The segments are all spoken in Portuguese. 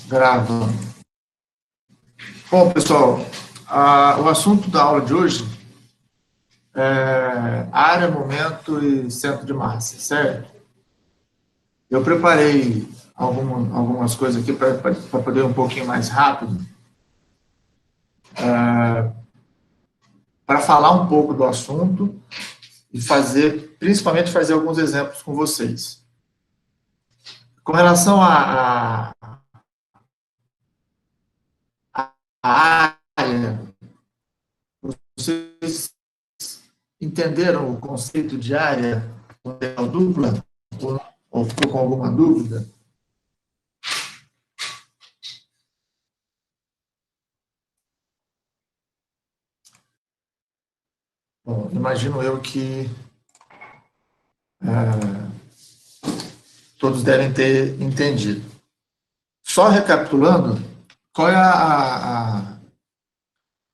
Gravando. Bom, pessoal, o assunto da aula de hoje é área, momento e centro de massa, certo? Eu preparei algumas coisas aqui para poder ir um pouquinho mais rápido, para falar um pouco do assunto e principalmente fazer alguns exemplos com vocês. Com relação à área, vocês entenderam o conceito de área dupla? Ou ficou com alguma dúvida? Bom, imagino eu que todos devem ter entendido. Só recapitulando, qual é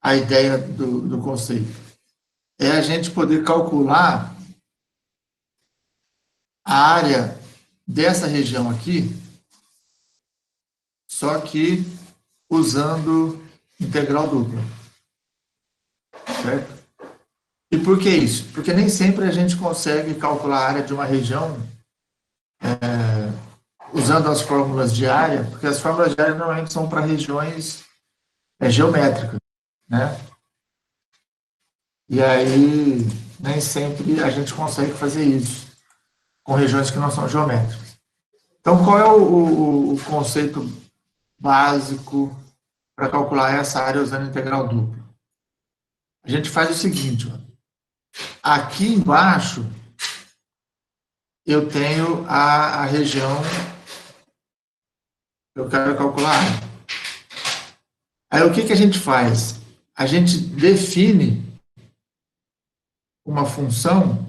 a ideia do conceito? É a gente poder calcular a área dessa região aqui, só que usando integral dupla. Certo? E por que isso? Porque nem sempre a gente consegue calcular a área de uma região usando as fórmulas de área, porque as fórmulas de área normalmente são para regiões geométricas, né? E aí, nem sempre a gente consegue fazer isso com regiões que não são geométricas. Então, qual é o conceito básico para calcular essa área usando integral dupla? A gente faz o seguinte, ó. Aqui embaixo eu tenho a região que eu quero calcular. Aí o que a gente faz? A gente define uma função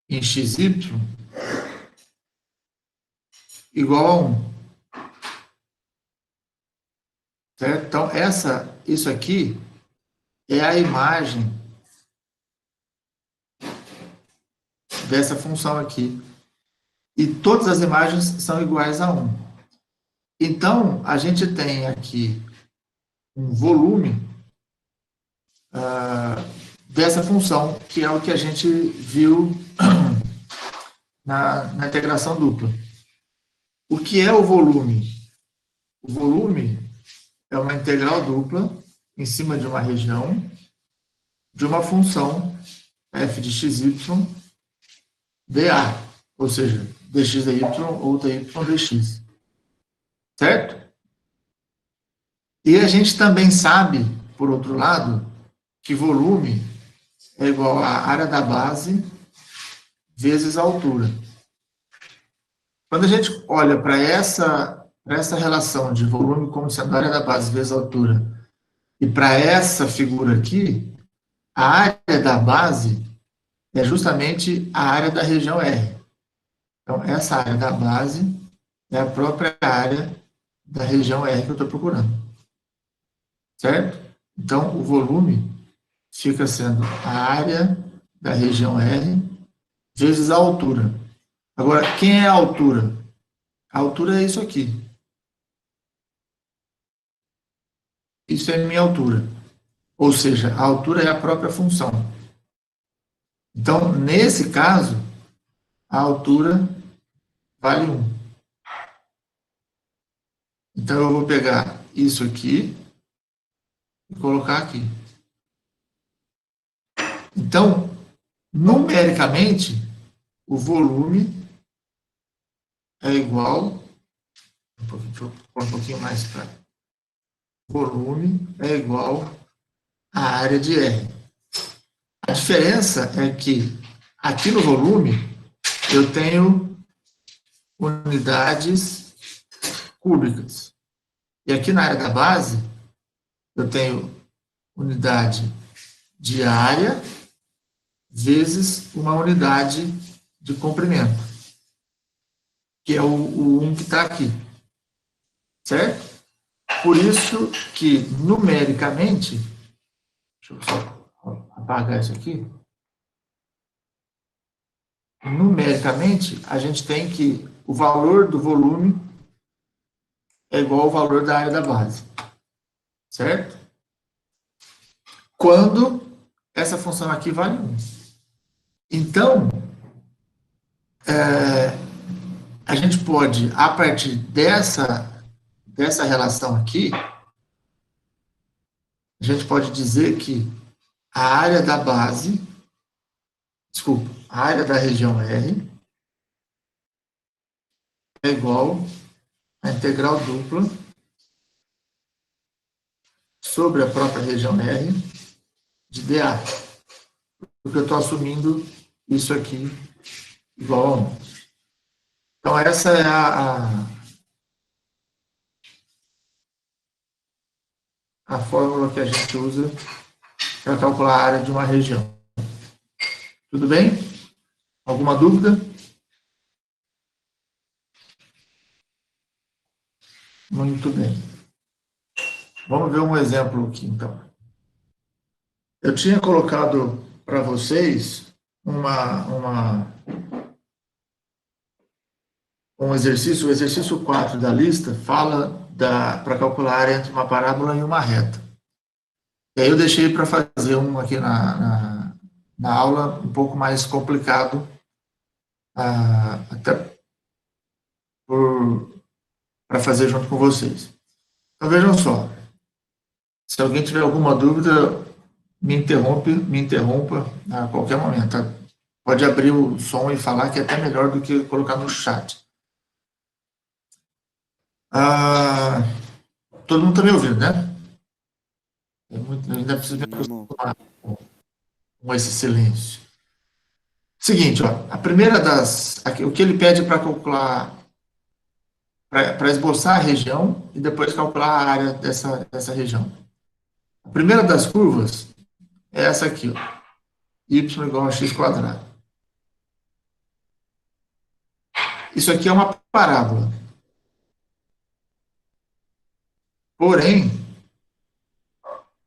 em xy igual a 1. Certo? Então, isso aqui é a imagem dessa função aqui. E todas as imagens são iguais a 1. Então, a gente tem aqui um volume dessa função, que é o que a gente viu na integração dupla. O que é o volume? O volume é uma integral dupla em cima de uma região de uma função f de xy dA, ou seja, dx dy ou dy dx. Certo? E a gente também sabe, por outro lado, que volume é igual à área da base vezes a altura. Quando a gente olha para essa relação de volume como sendo a área da base vezes a altura, e para essa figura aqui, a área da base é justamente a área da região R. Então, essa área da base é a própria área da região R que eu estou procurando. Certo? Então, o volume fica sendo a área da região R vezes a altura. Agora, quem é a altura? A altura é isso aqui. Isso é minha altura. Ou seja, a altura é a própria função. Então, nesse caso, a altura vale 1. Então, eu vou pegar isso aqui e colocar aqui. Então, numericamente, o volume é igual... Deixa eu pôr um pouquinho mais para... Volume é igual à área de R. A diferença é que aqui no volume eu tenho unidades cúbicas. E aqui na área da base eu tenho unidade de área vezes uma unidade de comprimento, que é o 1 que está aqui. Certo? Por isso que, numericamente, deixa eu só apagar isso aqui. Numericamente, a gente tem que o valor do volume é igual ao valor da área da base, certo? Quando essa função aqui vale 1. Então, a gente pode, a partir dessa relação aqui, a gente pode dizer que a área da base, desculpa, a área da região R é igual a integral dupla sobre a própria região R de dA, porque eu estou assumindo isso aqui igual a 1. Então, essa é a fórmula que a gente usa para calcular a área de uma região. Tudo bem? Alguma dúvida? Muito bem. Vamos ver um exemplo aqui, então. Eu tinha colocado para vocês um exercício, o exercício 4 da lista fala para calcular a área entre uma parábola e uma reta. E aí eu deixei para fazer um aqui na aula um pouco mais complicado, até para fazer junto com vocês. Então vejam só, se alguém tiver alguma dúvida, me interrompa a qualquer momento. Tá? Pode abrir o som e falar, que é até melhor do que colocar no chat. Todo mundo está me ouvindo, né? Eu ainda preciso me acostumar com esse silêncio. Seguinte, ó, a primeira o que ele pede para calcular, para esboçar a região e depois calcular a área dessa região. A primeira das curvas é essa aqui, ó, y igual a x quadrado. Isso aqui é uma parábola. Porém,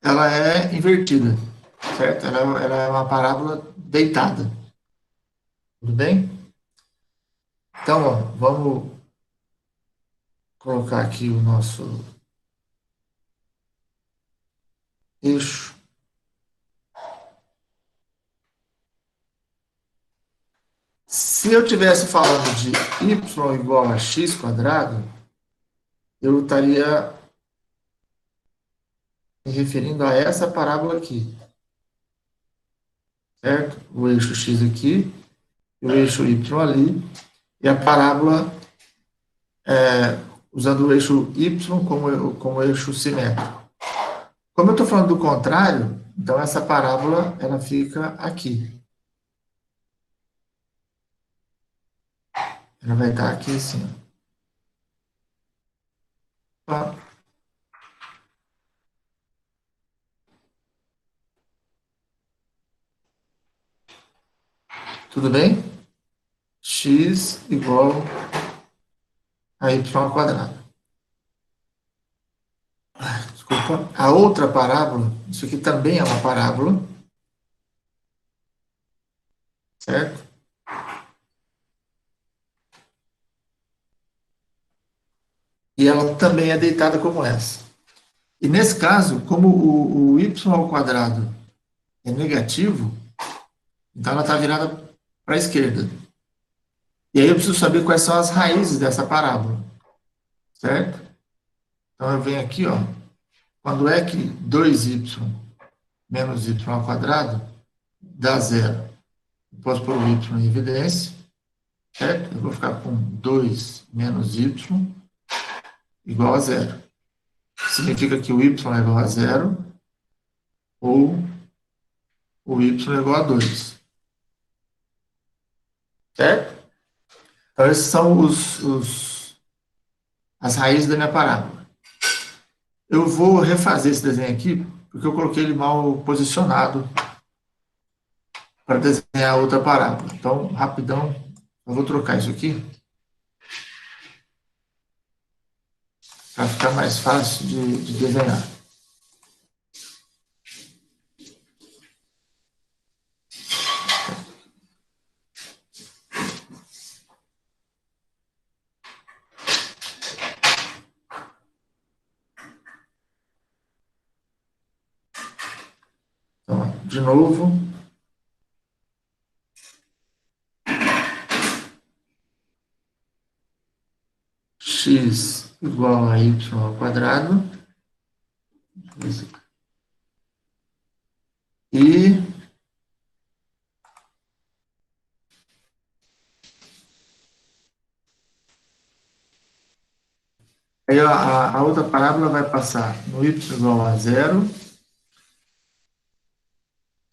ela é invertida, certo? Ela é uma parábola deitada. Tudo bem? Então, ó, vamos colocar aqui o nosso eixo. Se eu estivesse falando de y igual a x quadrado, eu estaria me referindo a essa parábola aqui, certo? O eixo x aqui, o eixo y ali, e a parábola usando o eixo y como eixo simétrico. Como eu estou falando do contrário, então essa parábola ela fica aqui. Ela vai estar aqui assim. Ó. Tudo bem? X igual a y ao quadrado. Desculpa. A outra parábola, isso aqui também é uma parábola, certo? E ela também é deitada como essa. E nesse caso, como o y ao quadrado é negativo, então ela está virada para a esquerda. E aí eu preciso saber quais são as raízes dessa parábola, certo? Então eu venho aqui, ó, quando é que 2y menos y ao quadrado dá zero? Eu posso pôr o y em evidência, certo? Eu vou ficar com 2 menos y igual a zero. Significa que o y é igual a zero ou o y é igual a 2. Certo? Então, esses são as raízes da minha parábola. Eu vou refazer esse desenho aqui, porque eu coloquei ele mal posicionado para desenhar outra parábola. Então, rapidão, eu vou trocar isso aqui para ficar mais fácil de desenhar. de novo, x igual a y ao quadrado, e aí a outra parábola vai passar no y igual a 0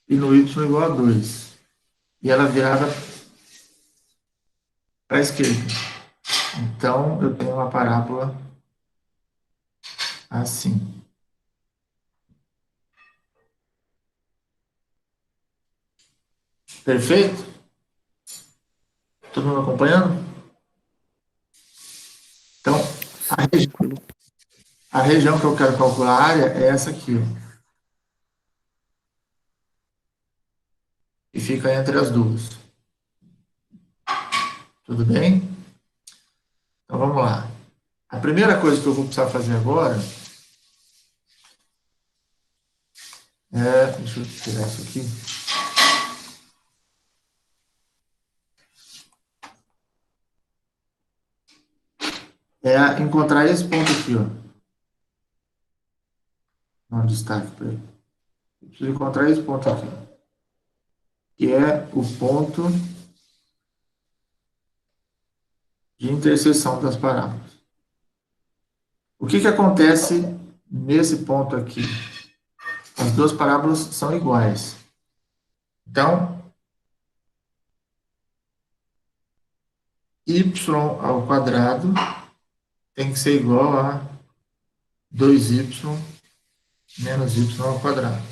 e no y igual a 2. E ela virada para a esquerda. Então, eu tenho uma parábola assim. Perfeito? Todo mundo acompanhando? Então, a região que eu quero calcular a área é essa aqui, ó. E fica entre as duas. Tudo bem? Então, vamos lá. A primeira coisa que eu vou precisar fazer agora deixa eu tirar isso aqui. É encontrar esse ponto aqui, ó. Dá um destaque para ele. Eu preciso encontrar esse ponto aqui, que é o ponto de interseção das parábolas. O que acontece nesse ponto aqui? As duas parábolas são iguais. Então, y ao quadrado tem que ser igual a 2y menos y ao quadrado.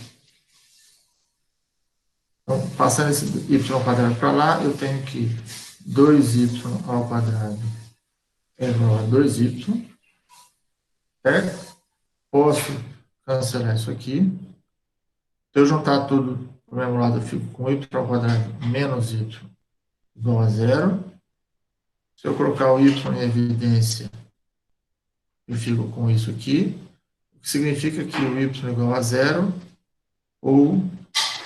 Então, passando esse y ao quadrado para lá, eu tenho que 2y ao quadrado é igual a 2y, certo? Posso cancelar isso aqui. Se eu juntar tudo para o mesmo lado, eu fico com y ao quadrado menos y igual a 0. Se eu colocar o y em evidência, eu fico com isso aqui, o que significa que o y é igual a 0 ou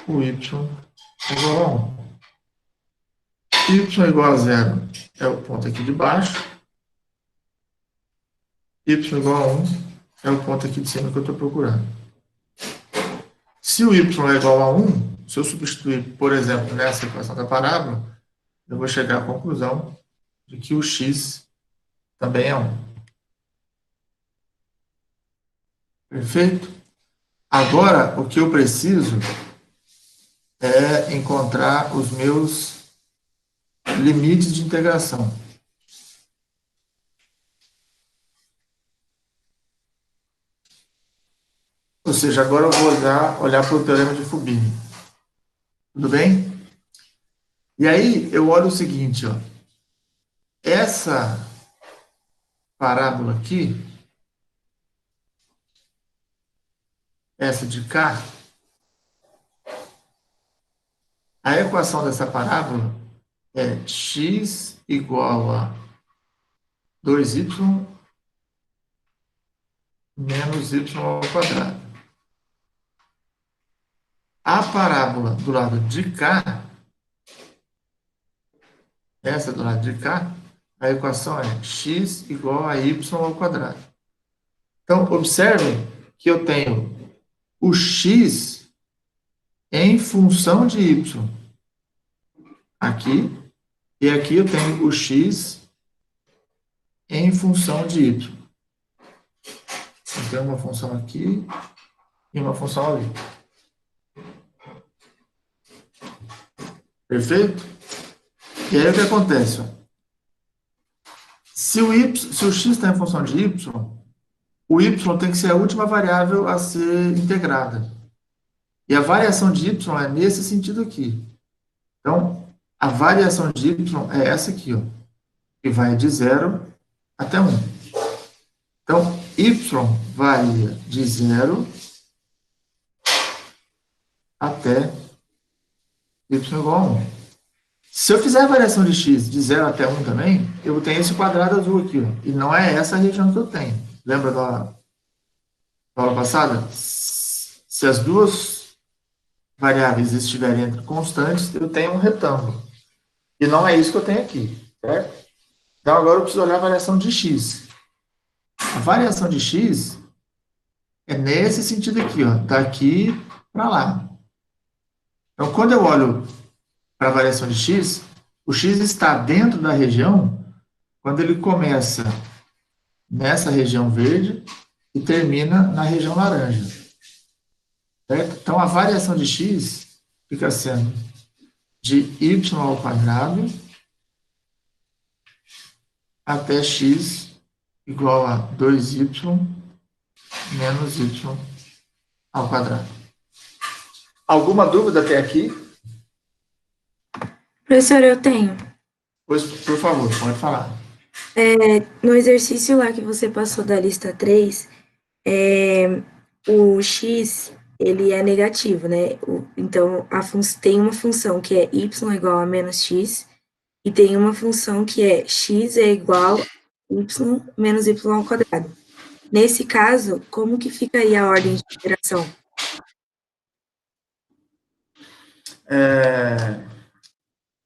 o y é igual a 1. Y é igual a 0 é o ponto aqui de baixo, y é igual a 1 é o ponto aqui de cima que eu estou procurando. Se o y é igual a 1, se eu substituir, por exemplo, nessa equação da parábola, eu vou chegar à conclusão de que o x também é 1. Perfeito? Agora, o que eu preciso é encontrar os meus limites de integração. Ou seja, agora eu vou olhar para o teorema de Fubini. Tudo bem? E aí, eu olho o seguinte, ó. Essa parábola aqui, essa de cá, a equação dessa parábola é x igual a 2y menos y ao quadrado. A parábola do lado de cá, essa do lado de cá, a equação é x igual a y ao quadrado. Então, observem que eu tenho o x em função de y aqui, e aqui eu tenho o x em função de y. Eu tenho uma função aqui e uma função ali. Perfeito? E aí o que acontece? Se o x está em função de y, o y tem que ser a última variável a ser integrada. E a variação de y é nesse sentido aqui. Então, a variação de y é essa aqui, ó, que vai de 0 até 1. Então, y varia de 0 até y igual a 1. Se eu fizer a variação de x de 0 até 1 também, eu tenho esse quadrado azul aqui, ó, e não é essa a região que eu tenho. Lembra da aula passada? Se as duas variáveis estiverem entre constantes, eu tenho um retângulo. E não é isso que eu tenho aqui, certo? Então, agora eu preciso olhar a variação de x. A variação de x é nesse sentido aqui, ó, daqui para lá. Então, quando eu olho para a variação de x, o x está dentro da região quando ele começa nessa região verde e termina na região laranja. Certo? Então, a variação de x fica sendo de y ao quadrado até x igual a 2y menos y ao quadrado. Alguma dúvida até aqui? Professor, eu tenho. Pois, por favor, pode falar. No exercício lá que você passou da lista 3, o x, ele é negativo, né? Então, tem uma função que é y igual a menos x, e tem uma função que é x é igual a y menos y ao quadrado. Nesse caso, como que fica aí a ordem de interação?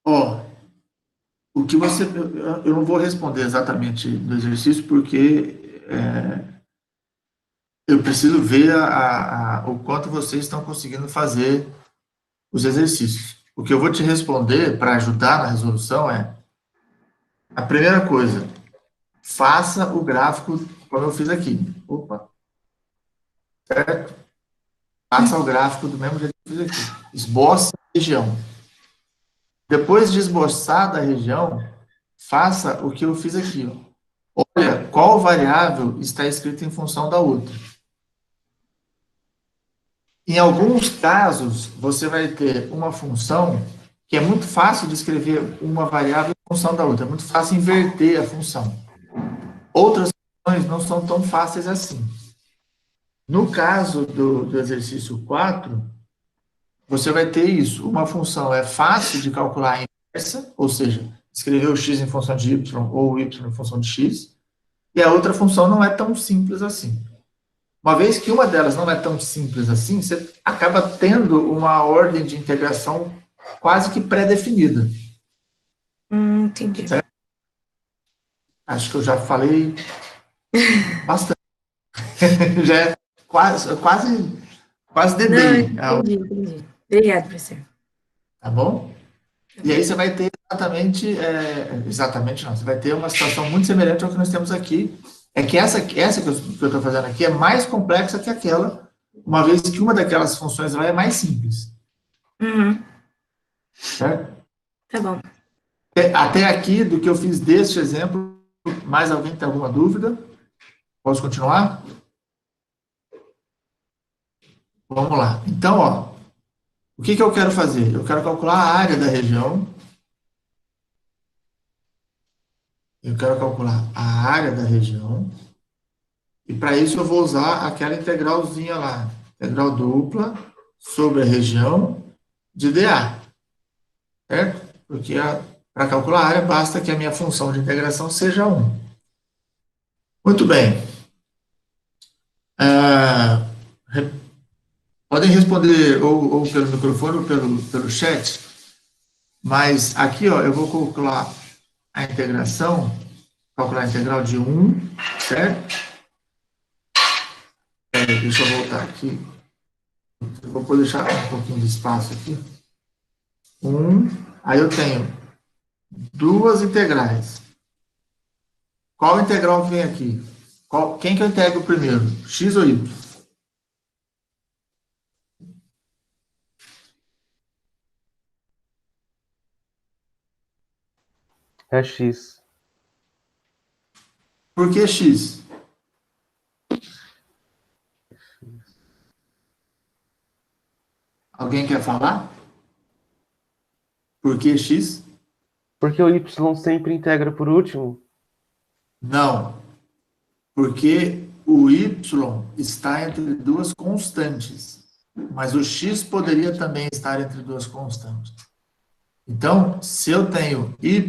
Ó, o que você... Eu não vou responder exatamente no exercício, porque eu preciso ver o quanto vocês estão conseguindo fazer os exercícios. O que eu vou te responder para ajudar na resolução é: a primeira coisa, faça o gráfico como eu fiz aqui. Opa, certo? Faça o gráfico do mesmo jeito que eu fiz aqui. Esboça a região. Depois de esboçar a região, faça o que eu fiz aqui. Ó. Olha qual variável está escrita em função da outra. Em alguns casos, você vai ter uma função que é muito fácil de escrever uma variável em função da outra. É muito fácil inverter a função. Outras funções não são tão fáceis assim. No caso do exercício 4, você vai ter isso. Uma função é fácil de calcular a inversa, ou seja, escrever o x em função de y ou o y em função de x, e a outra função não é tão simples assim. Uma vez que uma delas não é tão simples assim, você acaba tendo uma ordem de integração quase que pré-definida. Entendi. Certo? Acho que eu já falei bastante. Já é quase Não, DDI, entendi. Obrigada, professor. tá bom? E aí você vai ter exatamente não, você vai ter uma situação muito semelhante ao que nós temos aqui. É que essa que eu estou fazendo aqui é mais complexa que aquela, uma vez que uma daquelas funções lá é mais simples. Uhum, Certo? tá bom. Até aqui, do que eu fiz deste exemplo, mais alguém tem alguma dúvida? Posso continuar? Vamos lá. Então, ó, o que eu quero fazer? Eu quero calcular a área da região. Eu quero calcular a área da região. E para isso eu vou usar aquela integralzinha lá. Integral dupla sobre a região de dA. Certo? Porque para calcular a área basta que a minha função de integração seja 1. Muito bem. Ah, podem responder ou pelo microfone ou pelo chat, mas aqui ó, eu vou calcular a integral de 1, certo? Deixa eu voltar aqui. Eu vou deixar um pouquinho de espaço aqui. 1, aí eu tenho duas integrais. Qual integral que vem aqui? Quem que eu integro primeiro? X ou Y? É X. Por que X? Alguém quer falar? Por que X? Porque o Y sempre integra por último. Não. Porque o Y está entre duas constantes. Mas o X poderia também estar entre duas constantes. Então, se eu tenho Y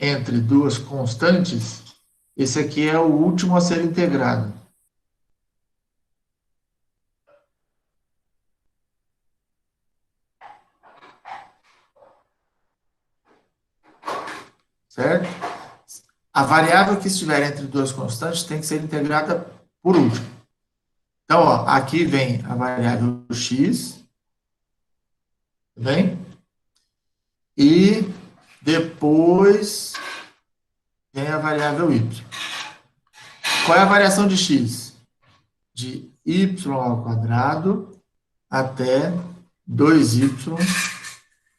entre duas constantes, esse aqui é o último a ser integrado. a variável que estiver entre duas constantes tem que ser integrada por último. Então, ó, aqui vem a variável x, tá bem? E depois vem a variável y. Qual é a variação de x? De y ao quadrado até 2y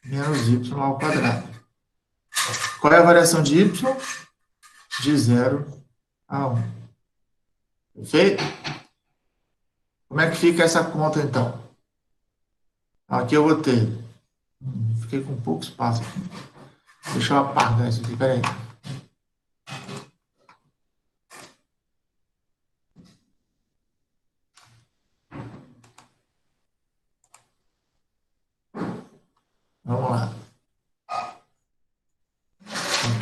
menos y ao quadrado. Qual é a variação de y? De 0 a 1. Perfeito? Como é que fica essa conta, então? Aqui eu vou ter... Fiquei com pouco espaço aqui. Deixa eu apagar isso aqui, peraí. Vamos lá.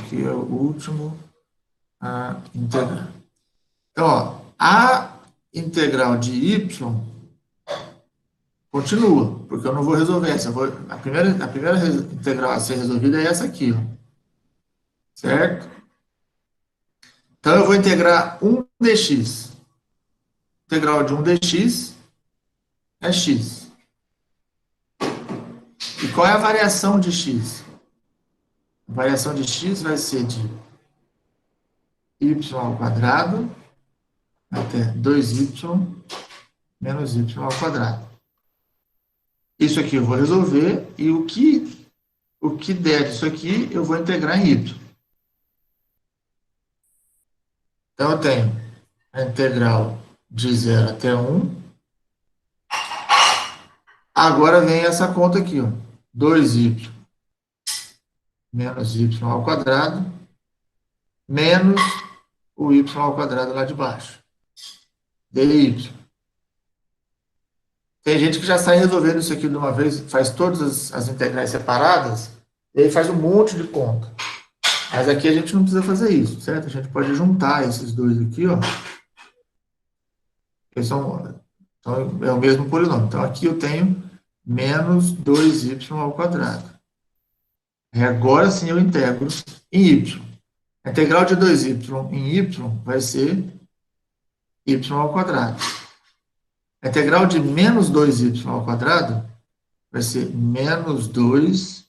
Aqui é o último a integrar. Então, ó, a integral de y continua, porque eu não vou resolver essa. A primeira integral a ser resolvida é essa aqui, ó. Certo? Então, eu vou integrar 1 dx. Integral de 1 dx é x. E qual é a variação de x? A variação de x vai ser de y ao quadrado até 2y menos y ao quadrado. Isso aqui eu vou resolver e o que der disso aqui eu vou integrar em y. Então, eu tenho a integral de 0 até 1. Agora vem essa conta aqui, ó. 2y menos y ao quadrado menos o y ao quadrado lá de baixo. dy. Tem gente que já sai resolvendo isso aqui de uma vez, faz todas as integrais separadas, e aí faz um monte de conta. Mas aqui a gente não precisa fazer isso, certo? A gente pode juntar esses dois aqui, ó. Então, é o mesmo polinômio. Então, aqui eu tenho menos 2y ao quadrado. E agora sim eu integro em y. A integral de 2y em y vai ser y ao quadrado. A integral de menos 2y ao quadrado vai ser menos 2y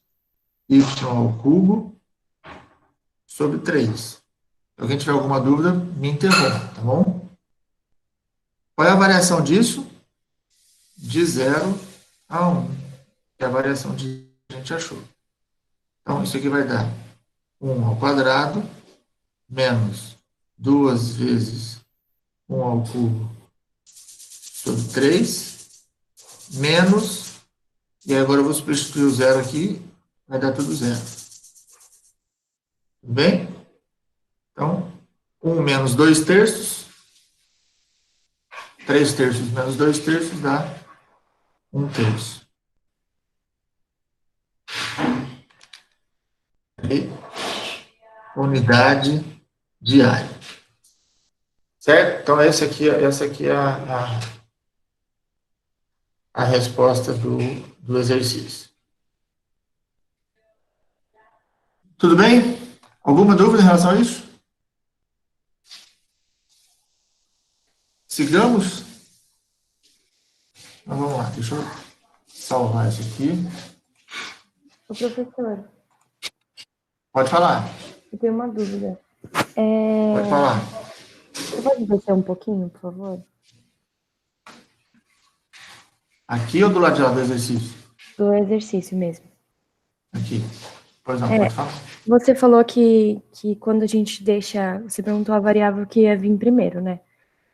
ao cubo sobre 3. Se alguém tiver alguma dúvida, me interrompa, tá bom? Qual é a variação disso? De 0 a 1. Que é a variação que a gente achou. Então, isso aqui vai dar 1 ao quadrado menos 2 vezes 1 ao cubo sobre 3, menos, e agora eu vou substituir o zero aqui, vai dar tudo zero. Tudo bem? Então, 1 menos 2 terços, 3 terços menos 2 terços dá 1 terço. E unidade diária. Certo? Então, essa aqui é a resposta do exercício. Tudo bem? Alguma dúvida em relação a isso? Sigamos? Então, vamos lá. Deixa eu salvar isso aqui. Ô, professor, Pode falar. eu tenho uma dúvida. Pode falar. Você pode descer um pouquinho, por favor? Aqui ou do lado de lá do exercício? Do exercício mesmo. Aqui. Pois não, pode falar. Você falou que quando a gente deixa... Você perguntou a variável que ia vir primeiro, né?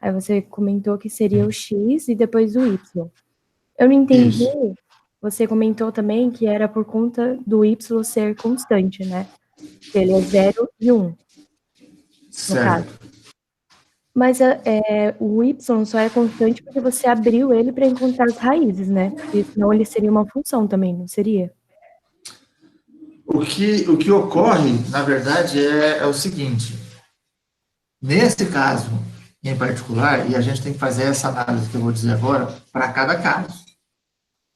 Aí você comentou que seria o x e depois o y. Eu não entendi. Isso. Você comentou também que era por conta do y ser constante, né? Ele é 0 e 1, no Certo. caso. Mas o y só é constante porque você abriu ele para encontrar as raízes, né? Porque senão ele seria uma função também, não seria? O que ocorre, na verdade, é o seguinte. Nesse caso, em particular, e a gente tem que fazer essa análise que eu vou dizer agora, para cada caso.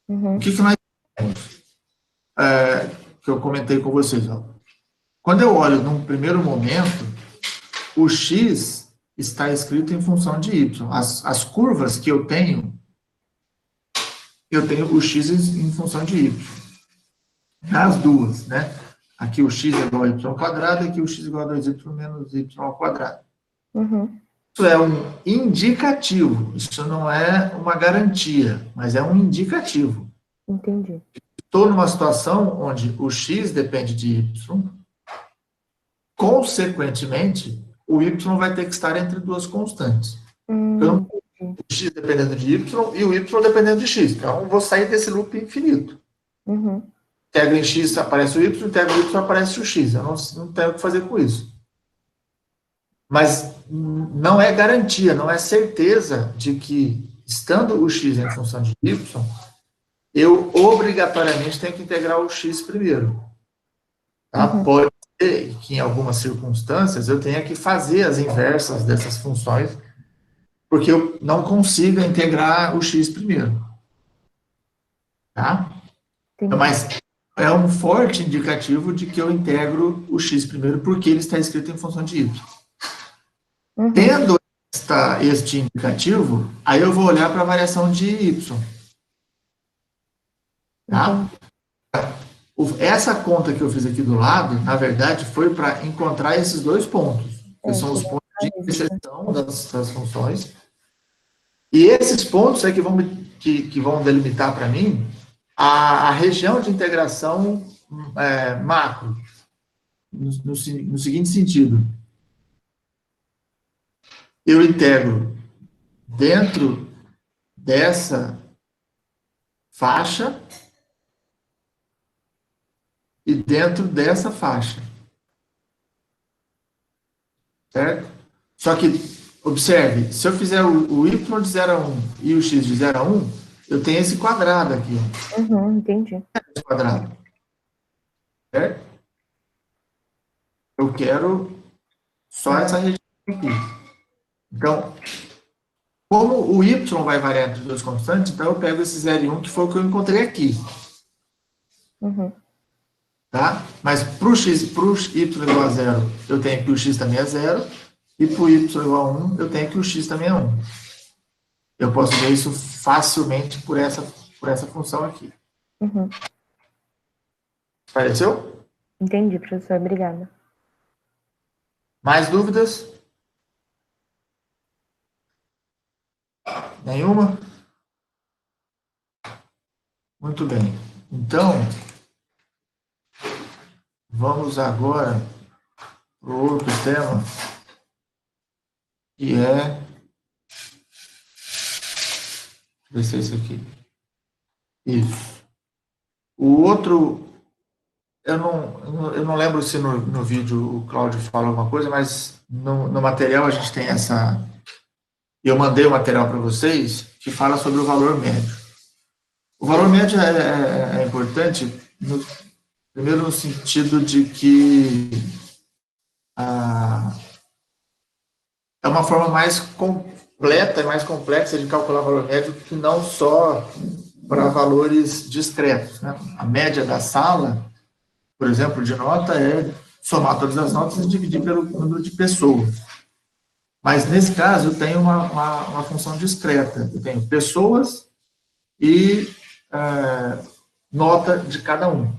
Uhum. O que nós temos? Que eu comentei com vocês. Ó. Quando eu olho num primeiro momento, o x está escrito em função de y. As curvas que eu tenho o x em função de y. As duas, né? Aqui o x é igual a y ao quadrado, aqui o x é igual a 2y menos y ao quadrado. Uhum. Isso é um indicativo, isso não é uma garantia, mas é um indicativo. Entendi. Estou numa situação onde o x depende de y, consequentemente, o y vai ter que estar entre duas constantes. Então, o x dependendo de y e o y dependendo de x. Então, eu vou sair desse loop infinito. Uhum. Integro em x, aparece o y, integro em y, aparece o x. Eu não tenho o que fazer com isso. Mas não é garantia, não é certeza de que, estando o x em função de y, eu obrigatoriamente tenho que integrar o x primeiro. Tá? Uhum. Pode ser que, em algumas circunstâncias, eu tenha que fazer as inversas dessas funções, porque eu não consigo integrar o x primeiro. Tá? Entendi. Mas é um forte indicativo de que eu integro o x primeiro, porque ele está escrito em função de y. Uhum. Tendo este indicativo, aí eu vou olhar para a variação de y. Tá? Essa conta que eu fiz aqui do lado, na verdade, foi para encontrar esses dois pontos, que são os pontos de interseção das funções. E esses pontos é que vão delimitar para mim a região de integração macro, no seguinte sentido. Eu integro dentro dessa faixa e dentro dessa faixa. Certo? Só que, observe, se eu fizer o y de 0 a 1 e o x de 0 a 1, eu tenho esse quadrado aqui. Uhum, entendi. Esse quadrado. Certo? Eu quero só essa região aqui. Então, como o y vai variar entre duas constantes, então eu pego esse 0 e 1, que foi o que eu encontrei aqui. Uhum. Tá? Mas para o y igual a 0, eu tenho que o x também é 0, e para o y igual a 1, eu tenho que o x também é 1. Eu posso ver isso facilmente por essa função aqui. Uhum. Pareceu? Entendi, professor. Obrigada. Mais dúvidas? Nenhuma? Muito bem. Então, vamos agora para o outro tema, que é... Deixa eu ver se é esse aqui. Isso. O outro... Eu não lembro se no vídeo o Cláudio fala alguma coisa, mas no material a gente tem essa... Eu mandei o material para vocês, que fala sobre o valor médio. O valor médio é importante, primeiro no sentido de que é uma forma mais completa e mais complexa de calcular o valor médio, que não só para valores discretos, né? A média da sala, por exemplo, de nota, é somar todas as notas e dividir pelo número de pessoas. Mas, nesse caso, eu tenho uma função discreta. Eu tenho pessoas e nota de cada um.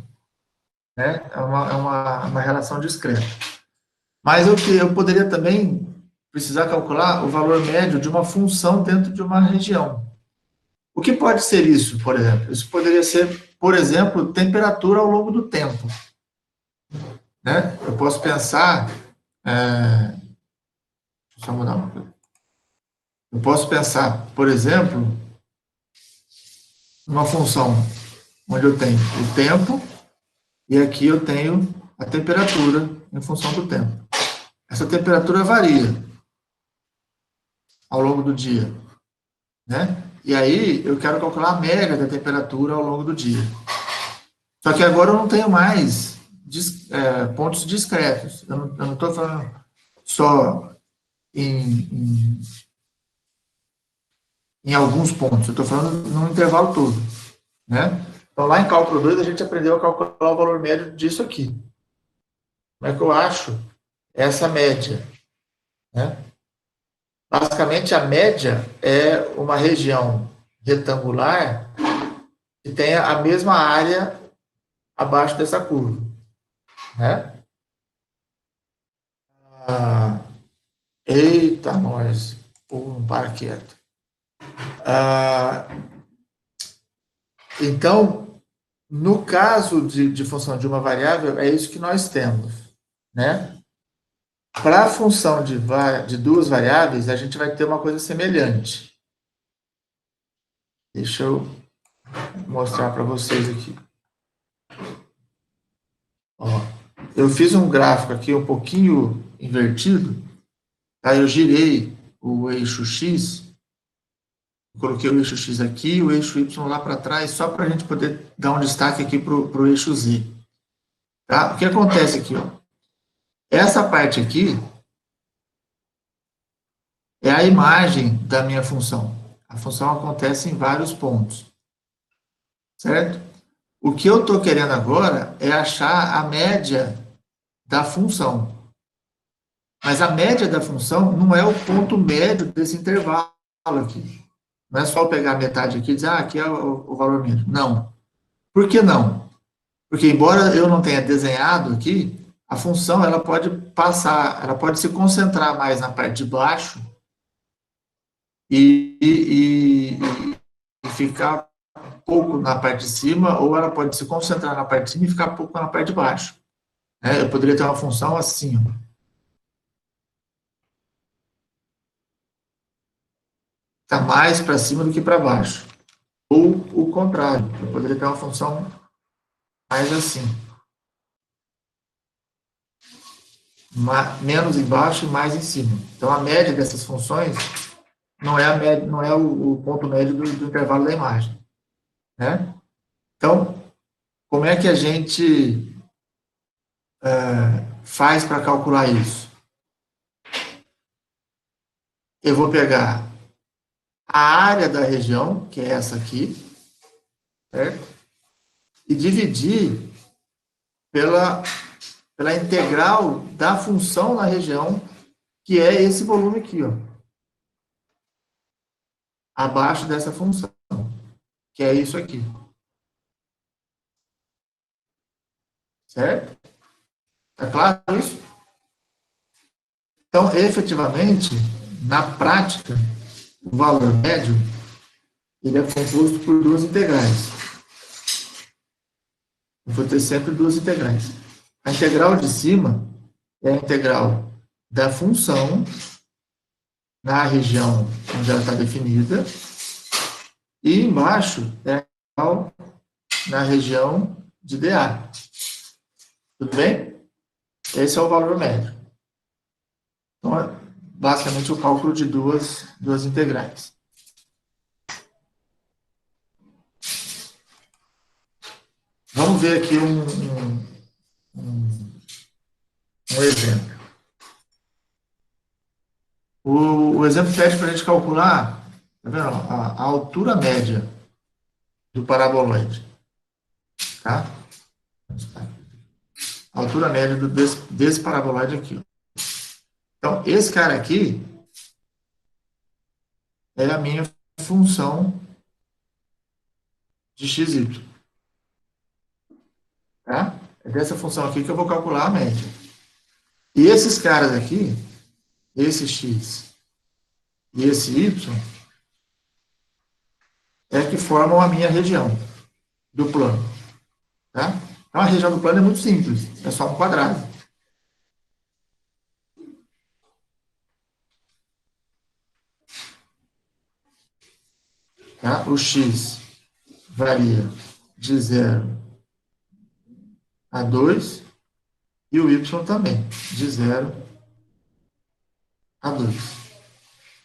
Né? É uma relação discreta. Mas eu poderia também precisar calcular o valor médio de uma função dentro de uma região. O que pode ser isso, por exemplo? Isso poderia ser, por exemplo, temperatura ao longo do tempo. Né? Eu posso pensar... Só mudar uma coisa. Eu posso pensar, por exemplo, numa função onde eu tenho o tempo e aqui eu tenho a temperatura em função do tempo. Essa temperatura varia ao longo do dia, né? E aí eu quero calcular a média da temperatura ao longo do dia. Só que agora eu não tenho mais pontos discretos. Eu não estou falando só em alguns pontos, eu estou falando no intervalo todo, né? Então, lá em cálculo 2, a gente aprendeu a calcular o valor médio disso aqui. Como é que eu acho essa média? né? Basicamente, a média é uma região retangular que tem a mesma área abaixo dessa curva, né? Ah, eita, nós, não para quieto. Então, no caso de função de uma variável, é isso que nós temos, né? Para a função de duas variáveis, a gente vai ter uma coisa semelhante. Deixa eu mostrar para vocês aqui. Ó, eu fiz um gráfico aqui um pouquinho invertido. Tá? Eu girei o eixo X, coloquei o eixo X aqui e o eixo Y lá para trás, só para a gente poder dar um destaque aqui para o eixo Z. Tá? O que acontece aqui? Ó? Essa parte aqui é a imagem da minha função. A função acontece em vários pontos, certo? O que eu estou querendo agora é achar a média da função. Mas a média da função não é o ponto médio desse intervalo aqui. Não é só eu pegar a metade aqui e dizer, aqui é o valor médio. Não. Por que não? Porque, embora eu não tenha desenhado aqui, a função ela pode passar, ela pode se concentrar mais na parte de baixo e ficar pouco na parte de cima, ou ela pode se concentrar na parte de cima e ficar pouco na parte de baixo. Eu poderia ter uma função assim, ó. Está mais para cima do que para baixo. Ou o contrário, eu poderia ter uma função mais assim. Menos embaixo e mais em cima. Então, a média dessas funções não é, não é o ponto médio do intervalo da imagem. Né? Então, como é que a gente faz para calcular isso? Eu vou pegar a área da região, que é essa aqui, certo? E dividir pela integral da função na região, que é esse volume aqui, ó, abaixo dessa função, que é isso aqui. Certo? Tá claro isso? Então, efetivamente, na prática, o valor médio ele é composto por duas integrais. Eu vou ter sempre duas integrais. A integral de cima é a integral da função na região onde ela está definida, e embaixo é a integral na região de dA. Tudo bem? Esse é o valor médio. Então, é basicamente o cálculo de duas integrais. Vamos ver aqui um exemplo. O exemplo pede para a gente calcular, tá vendo? A altura média do paraboloide. Tá? A altura média desse paraboloide aqui. Então, esse cara aqui é a minha função de xy. Tá? É dessa função aqui que eu vou calcular a média. E esses caras aqui, esse x e esse y, é que formam a minha região do plano. Tá? Então, a região do plano é muito simples, é só um quadrado. Tá? O x varia de 0 a 2 e o y também, de 0 a 2.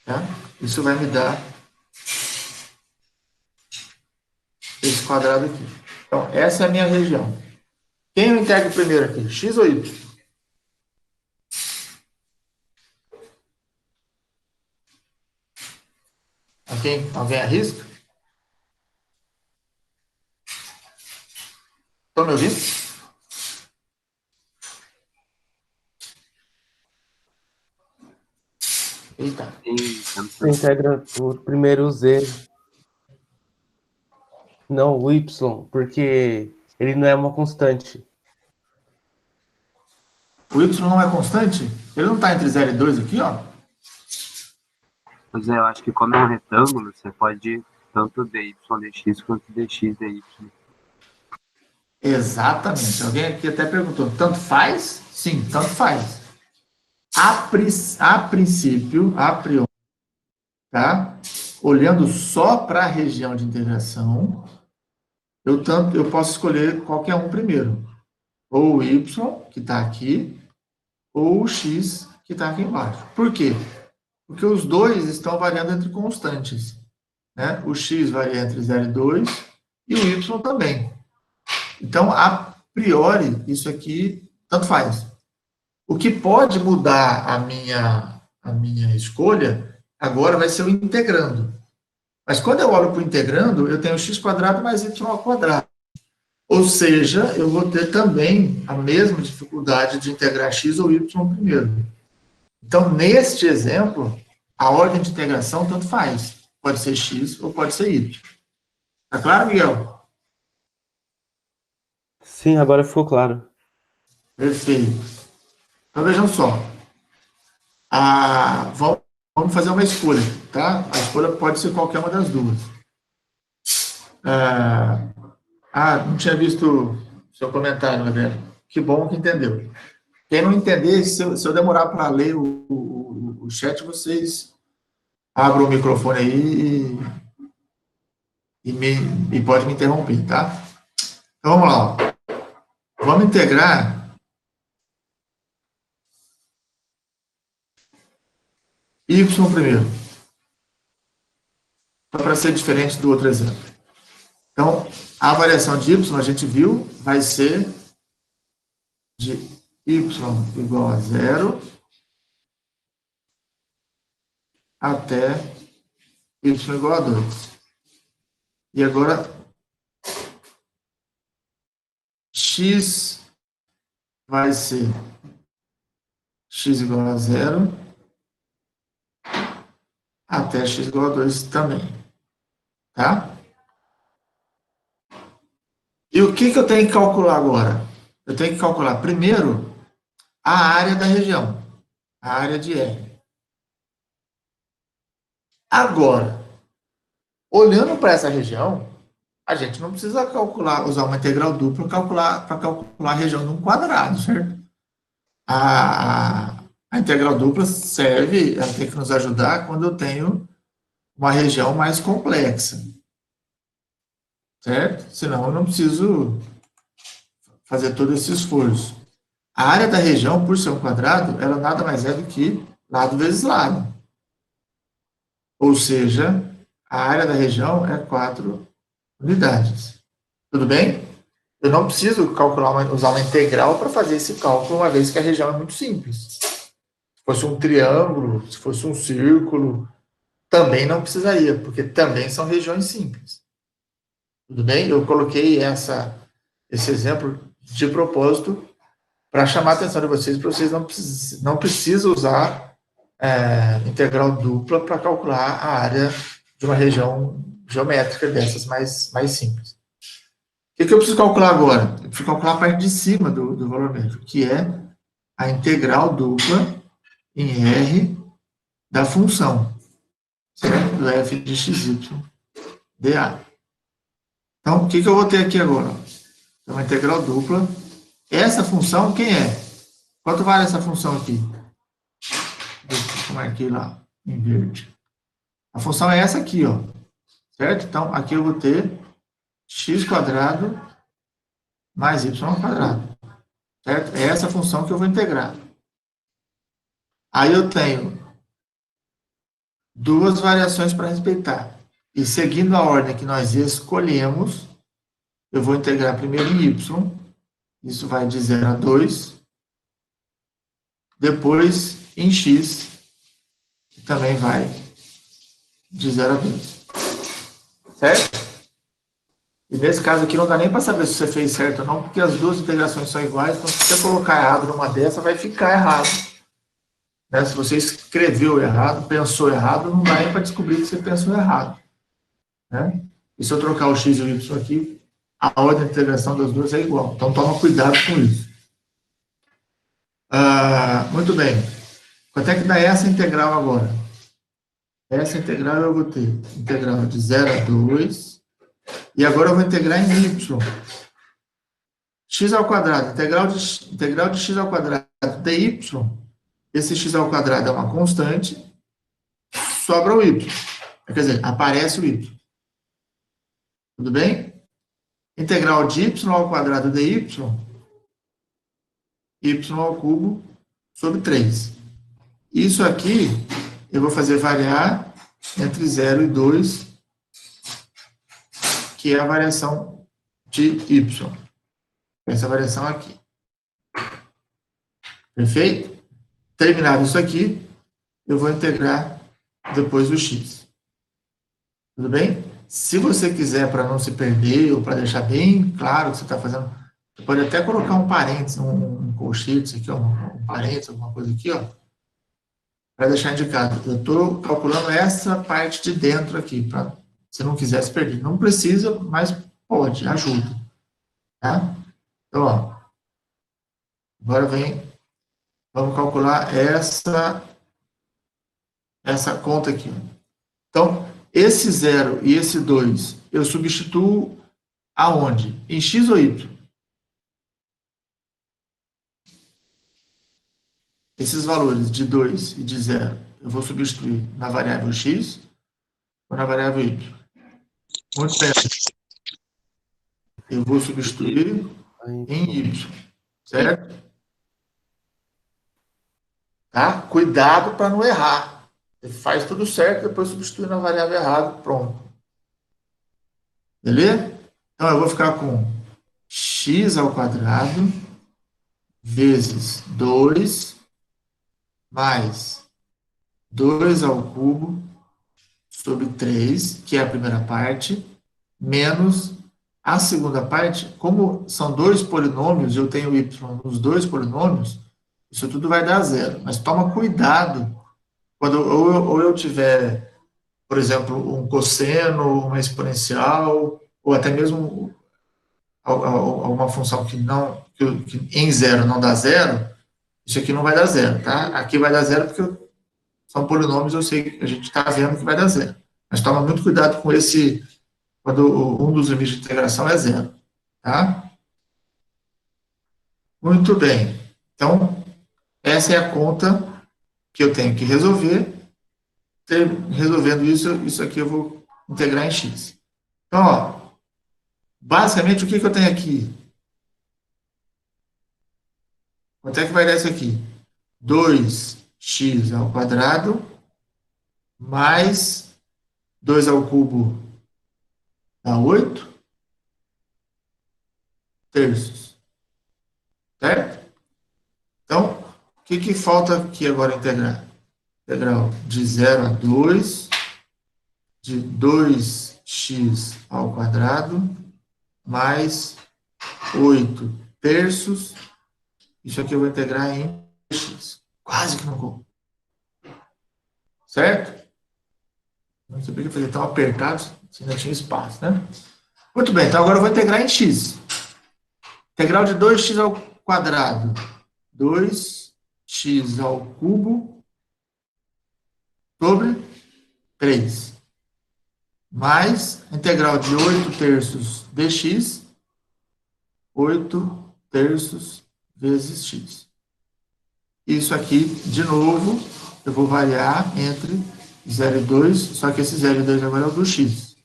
Tá? Isso vai me dar esse quadrado aqui. Então, essa é a minha região. Quem eu integro primeiro aqui, x ou y? Alguém arrisca? Estão me ouvindo? Eita. Você integra por primeiro o Z, não o Y, porque ele não é uma constante. O Y não é constante? Ele não está entre 0 e 2 aqui, ó? Pois é, eu acho que como é um retângulo, você pode tanto dy dx quanto dx dy. Exatamente. Alguém aqui até perguntou, tanto faz? Sim, tanto faz. A princípio, a priori, tá? Olhando só para a região de integração, eu posso escolher qualquer um primeiro. Ou o y, que está aqui, ou o x, que está aqui embaixo. Por quê? Porque os dois estão variando entre constantes. Né? O x varia entre 0 e 2, e o y também. Então, a priori, isso aqui tanto faz. O que pode mudar a minha escolha agora vai ser o integrando. Mas quando eu olho para o integrando, eu tenho x² mais y². Ou seja, eu vou ter também a mesma dificuldade de integrar x ou y primeiro. Então, neste exemplo, a ordem de integração tanto faz. Pode ser x ou pode ser y. Tá claro, Miguel? Sim, agora ficou claro. Perfeito. Então, vejam só. Vamos fazer uma escolha, tá? A escolha pode ser qualquer uma das duas. Não tinha visto seu comentário, Gabriel. Que bom que entendeu. Quem não entender, se eu demorar para ler o chat, vocês abram o microfone aí e pode me interromper, tá? Então, vamos lá. Vamos integrar y primeiro. Para ser diferente do outro exemplo. Então, a variação de y, a gente viu, vai ser de y igual a 0 até y igual a 2. E agora, x vai ser x igual a 0 até x igual a 2 também. Tá? E o que eu tenho que calcular agora? Eu tenho que calcular primeiro a área da região, a área de R. Agora, olhando para essa região, a gente não precisa usar uma integral dupla para calcular a região de um quadrado, certo? A integral dupla ela tem que nos ajudar quando eu tenho uma região mais complexa. Certo? Senão eu não preciso fazer todo esse esforço. A área da região, por ser um quadrado, ela nada mais é do que lado vezes lado. Ou seja, a área da região é 4 unidades. Tudo bem? Eu não preciso usar uma integral para fazer esse cálculo, uma vez que a região é muito simples. Se fosse um triângulo, se fosse um círculo, também não precisaria, porque também são regiões simples. Tudo bem? Eu coloquei esse exemplo de propósito para chamar a atenção de vocês, para vocês não precisam usar integral dupla para calcular a área de uma região geométrica dessas mais simples. O que eu preciso calcular agora? Eu preciso calcular a parte de cima do valor médio, que é a integral dupla em R da função, certo? Do f de xy dA. Então, o que eu vou ter aqui agora? É uma integral dupla. Essa função, quem é? Quanto vale essa função aqui? Eu marquei lá, em verde. A função é essa aqui, ó. Certo? Então, aqui eu vou ter x² mais y². Certo? É essa função que eu vou integrar. Aí eu tenho duas variações para respeitar. E seguindo a ordem que nós escolhemos, eu vou integrar primeiro em y, isso vai de 0 a 2, depois em x, que também vai de 0 a 2. Certo? E nesse caso aqui não dá nem para saber se você fez certo ou não, porque as duas integrações são iguais, então se você colocar errado numa dessa, vai ficar errado né? Se você escreveu errado, pensou errado, não dá para descobrir que você pensou errado, né? E se eu trocar o x e o y aqui, a ordem de integração das duas é igual. Então, toma cuidado com isso. Muito bem. Quanto é que dá essa integral agora? Essa integral eu vou ter integral de 0 a 2. E agora eu vou integrar em y. X ao quadrado. Integral de x ao quadrado dy. Esse x ao quadrado é uma constante. Sobra o y. Quer dizer, aparece o y. Tudo bem? Integral de y ao quadrado dy. Y ao cubo sobre 3. Isso aqui eu vou fazer variar entre 0 e 2, que é a variação de y. Essa variação aqui. Perfeito? Terminado isso aqui, eu vou integrar depois o x. Tudo bem? Se você quiser, para não se perder, ou para deixar bem claro o que você está fazendo, você pode até colocar um parênteses, um colchete aqui, ó, um parênteses, alguma coisa aqui, ó, para deixar indicado. Eu estou calculando essa parte de dentro aqui, para se não quiser se perder. Não precisa, mas pode, ajuda. Tá? Então, ó, agora vamos calcular essa conta aqui. Então, esse 0 e esse 2, eu substituo aonde? Em x ou y? Esses valores de 2 e de 0, eu vou substituir na variável x ou na variável y? Muito bem. Eu vou substituir em y, certo? Tá? Cuidado para não errar. Você faz tudo certo, depois substitui na variável errada, pronto. Beleza? Então, eu vou ficar com x ao quadrado vezes 2 mais 2 ao cubo sobre 3, que é a primeira parte, menos a segunda parte. Como são dois polinômios, e eu tenho y nos dois polinômios, isso tudo vai dar zero. Mas toma cuidado quando ou eu tiver, por exemplo, um cosseno, uma exponencial, ou até mesmo alguma função que em zero não dá zero, isso aqui não vai dar zero, tá? Aqui vai dar zero porque são polinômios, eu sei que a gente está vendo que vai dar zero. Mas toma muito cuidado com esse, quando um dos limites de integração é zero, tá? Muito bem. Então, essa é a conta que eu tenho que resolver. Resolvendo isso aqui eu vou integrar em x. Então, ó, basicamente, o que eu tenho aqui? Quanto é que vai dar isso aqui? 2x ao quadrado mais 2 ao cubo dá 8 terços. Certo? Então, o que falta aqui agora integrar? Integral de 0 a 2 de 2x ao quadrado mais 8 terços. Isso aqui eu vou integrar em x. Quase que não vou. Certo? Não sei porque eu falei tão apertado, se ainda tinha espaço, né? Muito bem, então agora eu vou integrar em x. Integral de 2x ao quadrado. 2x ao cubo sobre 3. Mais a integral de 8 terços dx, 8 terços vezes x. Isso aqui, de novo, eu vou variar entre 0 e 2, só que esse 0 e 2 agora é o do x.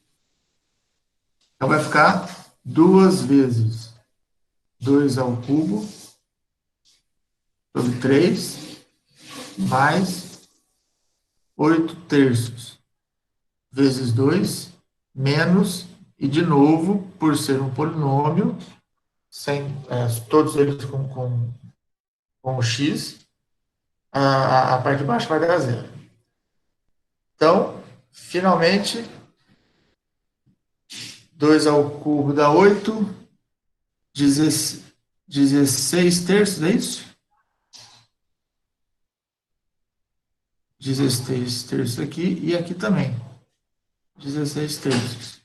Então, vai ficar 2 vezes 2 ao cubo sobre 3, mais 8 terços vezes 2, menos, e de novo, por ser um polinômio, todos eles com o x, a parte de baixo vai dar zero. Então, finalmente, 2 ao cubo dá 8, 16 terços, é isso? 16 terços aqui e aqui também. 16 terços.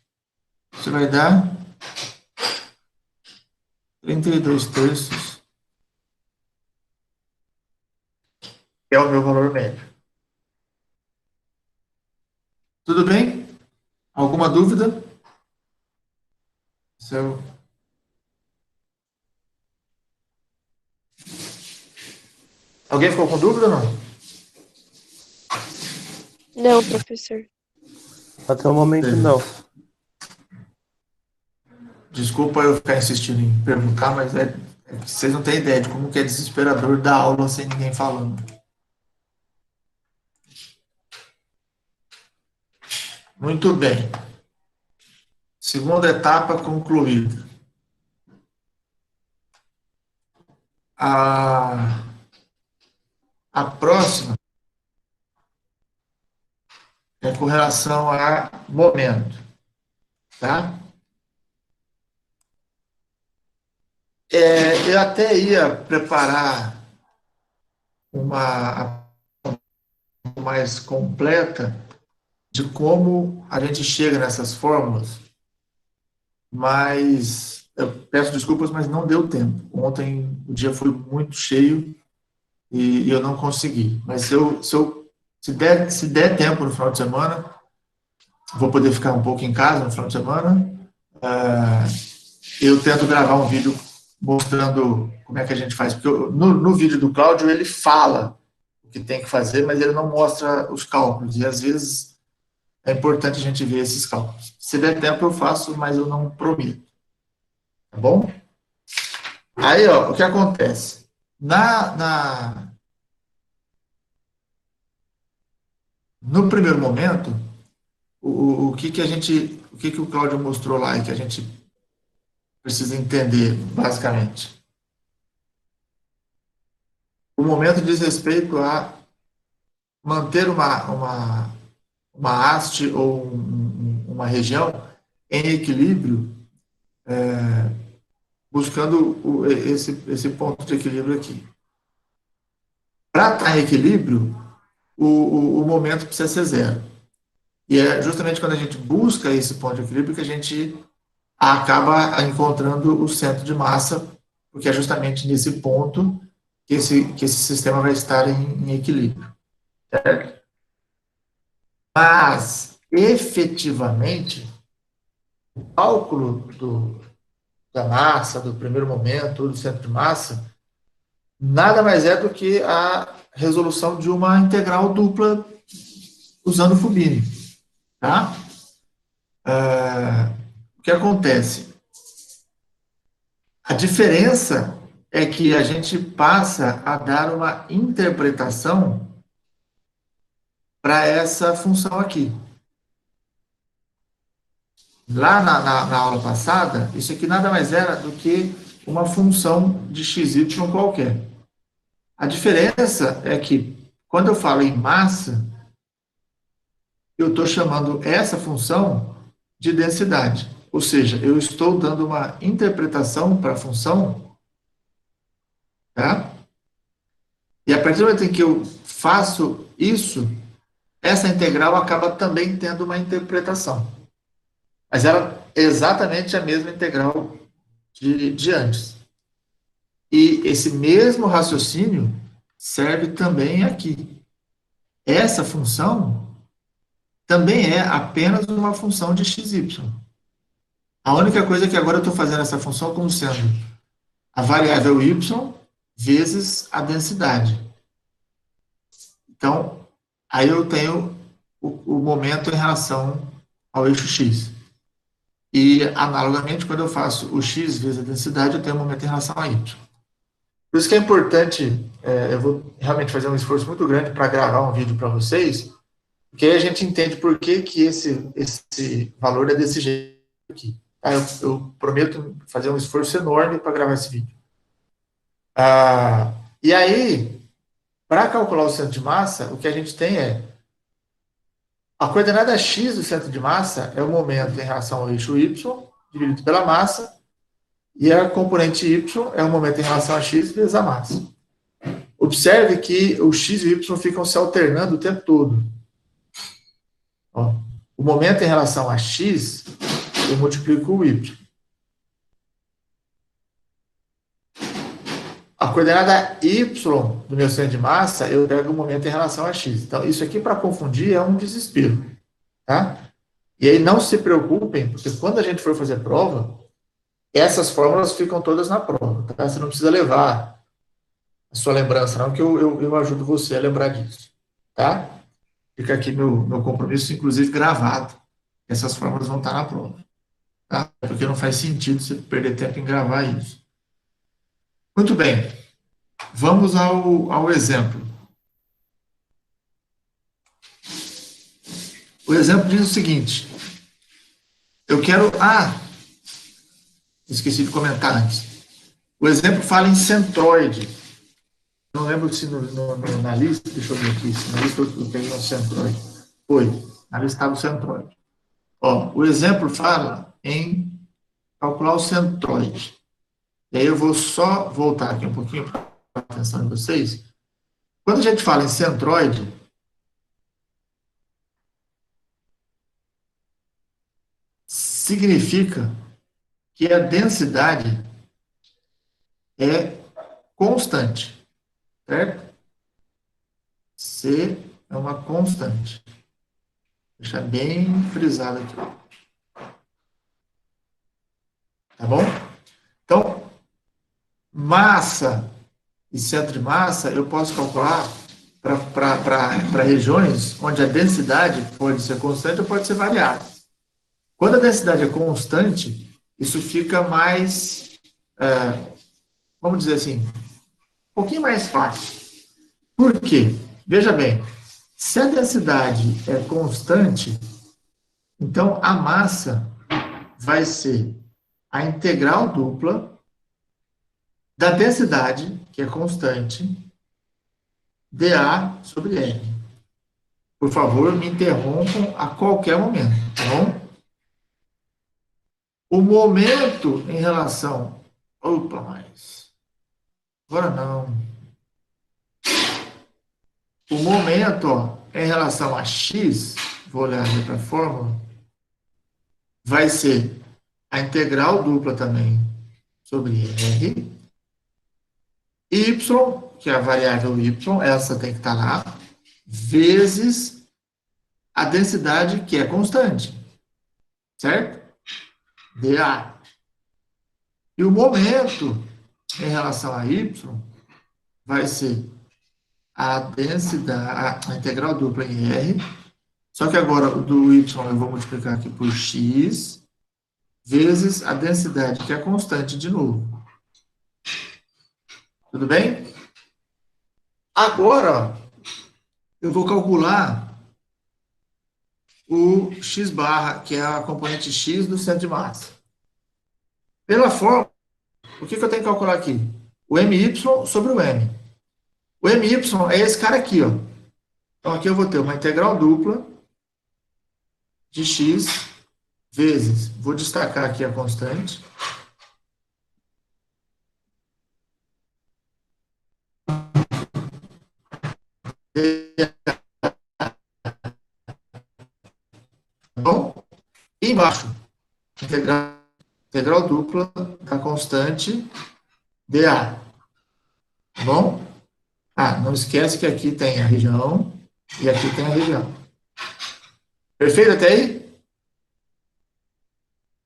Isso vai dar 32 terços, que é o meu valor médio. Tudo bem? Alguma dúvida? Alguém ficou com dúvida ou não? Não, professor. Até o momento, não. Desculpa eu ficar insistindo em perguntar, mas é que vocês não têm ideia de como que é desesperador dar aula sem ninguém falando. Muito bem. Segunda etapa concluída. A próxima é com relação a momento, tá? Eu até ia preparar uma mais completa de como a gente chega nessas fórmulas, mas eu peço desculpas, mas não deu tempo. Ontem o dia foi muito cheio e eu não consegui. Mas se der tempo no final de semana, vou poder ficar um pouco em casa no final de semana, eu tento gravar um vídeo mostrando como é que a gente faz, porque no vídeo do Cláudio ele fala o que tem que fazer, mas ele não mostra os cálculos, e às vezes é importante a gente ver esses cálculos. Se der tempo eu faço, mas eu não prometo. Tá bom? Aí, ó, o que acontece? No primeiro momento, o que o Cláudio mostrou lá e que a gente precisa entender, basicamente. O momento diz respeito a manter uma haste ou uma região em equilíbrio, buscando esse ponto de equilíbrio aqui. Para estar em equilíbrio, o momento precisa ser zero. E é justamente quando a gente busca esse ponto de equilíbrio que a gente acaba encontrando o centro de massa, porque é justamente nesse ponto que esse sistema vai estar em equilíbrio. Certo? Mas, efetivamente, o cálculo da massa, do primeiro momento, do centro de massa, nada mais é do que a resolução de uma integral dupla usando Fubini. Tá? O que acontece? A diferença é que a gente passa a dar uma interpretação para essa função aqui. Lá na aula passada, isso aqui nada mais era do que uma função de xy qualquer. A diferença é que, quando eu falo em massa, eu estou chamando essa função de densidade. Ou seja, eu estou dando uma interpretação para a função, tá? E a partir do momento em que eu faço isso, essa integral acaba também tendo uma interpretação. Mas ela é exatamente a mesma integral de antes. E esse mesmo raciocínio serve também aqui. Essa função também é apenas uma função de xy. A única coisa é que agora eu estou fazendo essa função como sendo a variável y vezes a densidade. Então, aí eu tenho o momento em relação ao eixo x. E, analogamente, quando eu faço o x vezes a densidade, eu tenho o momento em relação a y. Por isso que é importante, eu vou realmente fazer um esforço muito grande para gravar um vídeo para vocês, porque aí a gente entende por que esse valor é desse jeito aqui. Eu prometo fazer um esforço enorme para gravar esse vídeo. E aí, para calcular o centro de massa, o que a gente tem é a coordenada x do centro de massa é o momento em relação ao eixo y, dividido pela massa, e a componente y é o momento em relação a x vezes a massa. Observe que o x e o y ficam se alternando o tempo todo. Ó, o momento em relação a x, eu multiplico o y. A coordenada y do meu centro de massa, eu pego o momento em relação a x. Então, isso aqui, para confundir, é um desespero. Tá? E aí, não se preocupem, porque quando a gente for fazer prova, essas fórmulas ficam todas na prova. Tá? Você não precisa levar a sua lembrança, não, que eu ajudo você a lembrar disso. Tá? Fica aqui meu compromisso, inclusive gravado. Essas fórmulas vão estar na prova. Tá? Porque não faz sentido você perder tempo em gravar isso. Muito bem. Vamos ao exemplo. O exemplo diz o seguinte. Eu quero... esqueci de comentar antes. O exemplo fala em centroide. Não lembro se na lista... Deixa eu ver aqui. Se na lista eu peguei um centroide. Foi. Na lista estava o centroide. Ó, o exemplo fala em calcular o centroide. E aí eu vou só voltar aqui um pouquinho para a atenção de vocês. Quando a gente fala em centroide, significa que a densidade é constante, certo? C é uma constante. Vou deixar bem frisado aqui. Tá bom? Então, massa e centro de massa, eu posso calcular para regiões onde a densidade pode ser constante ou pode ser variável. Quando a densidade é constante, isso fica mais, vamos dizer assim, um pouquinho mais fácil. Por quê? Veja bem, se a densidade é constante, então a massa vai ser a integral dupla da densidade, que é constante, dA sobre R. Por favor, me interrompam a qualquer momento, tá bom? O momento em relação... Opa, mas... Agora não. O momento, ó, em relação a x, vou olhar aqui para a fórmula, vai ser a integral dupla também sobre R. Y, que é a variável y, essa tem que estar lá, vezes a densidade, que é constante. Certo? dA. E o momento em relação a y vai ser a densidade, a integral dupla em R, só que agora o do y eu vou multiplicar aqui por x, vezes a densidade, que é constante de novo. Tudo bem? Agora, ó, eu vou calcular o x barra, que é a componente x do centro de massa. Pela fórmula, o que eu tenho que calcular aqui? O my sobre o m. O my é esse cara aqui, ó. Então, aqui eu vou ter uma integral dupla de x vezes, vou destacar aqui a constante, bom? E embaixo, integral dupla da constante dA. Tá bom? Não esquece que aqui tem a região e aqui tem a região. Perfeito até aí?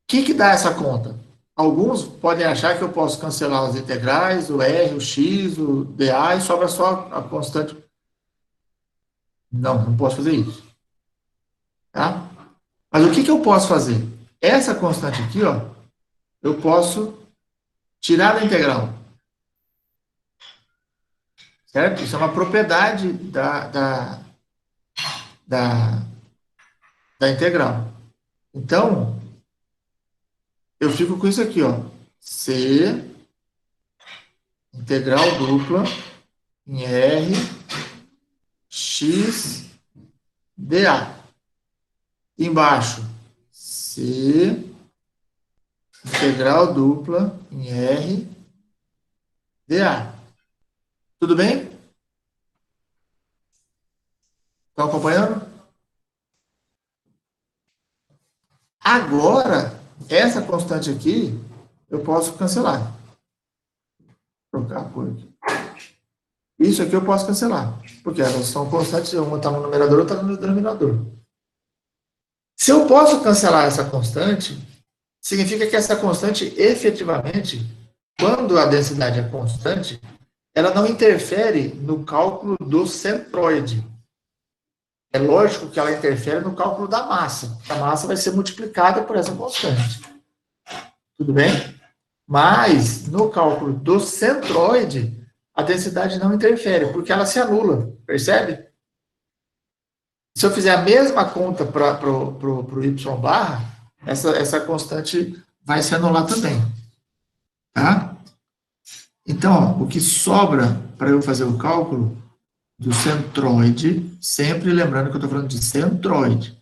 O que dá essa conta? Alguns podem achar que eu posso cancelar as integrais, o R, o X, o dA e sobra só a constante. Não posso fazer isso. Tá? Mas o que eu posso fazer? Essa constante aqui, ó, eu posso tirar da integral. Certo? Isso é uma propriedade da integral. Então, eu fico com isso aqui, ó. C, integral dupla, em R, x, dA. Embaixo, C, integral dupla, em R, dA. Tudo bem? Estão acompanhando? Agora, essa constante aqui, eu posso cancelar. Vou trocar a cor aqui. Isso aqui eu posso cancelar, porque elas são constantes, uma está no numerador, outra está no denominador. Se eu posso cancelar essa constante, significa que essa constante, efetivamente, quando a densidade é constante, ela não interfere no cálculo do centroide. É lógico que ela interfere no cálculo da massa. A massa vai ser multiplicada por essa constante. Tudo bem? Mas, no cálculo do centroide, a densidade não interfere, porque ela se anula. Percebe? Se eu fizer a mesma conta para o y barra, essa constante vai se anular também. Tá? Então, ó, o que sobra para eu fazer o cálculo do centroide, sempre lembrando que eu estou falando de centroide,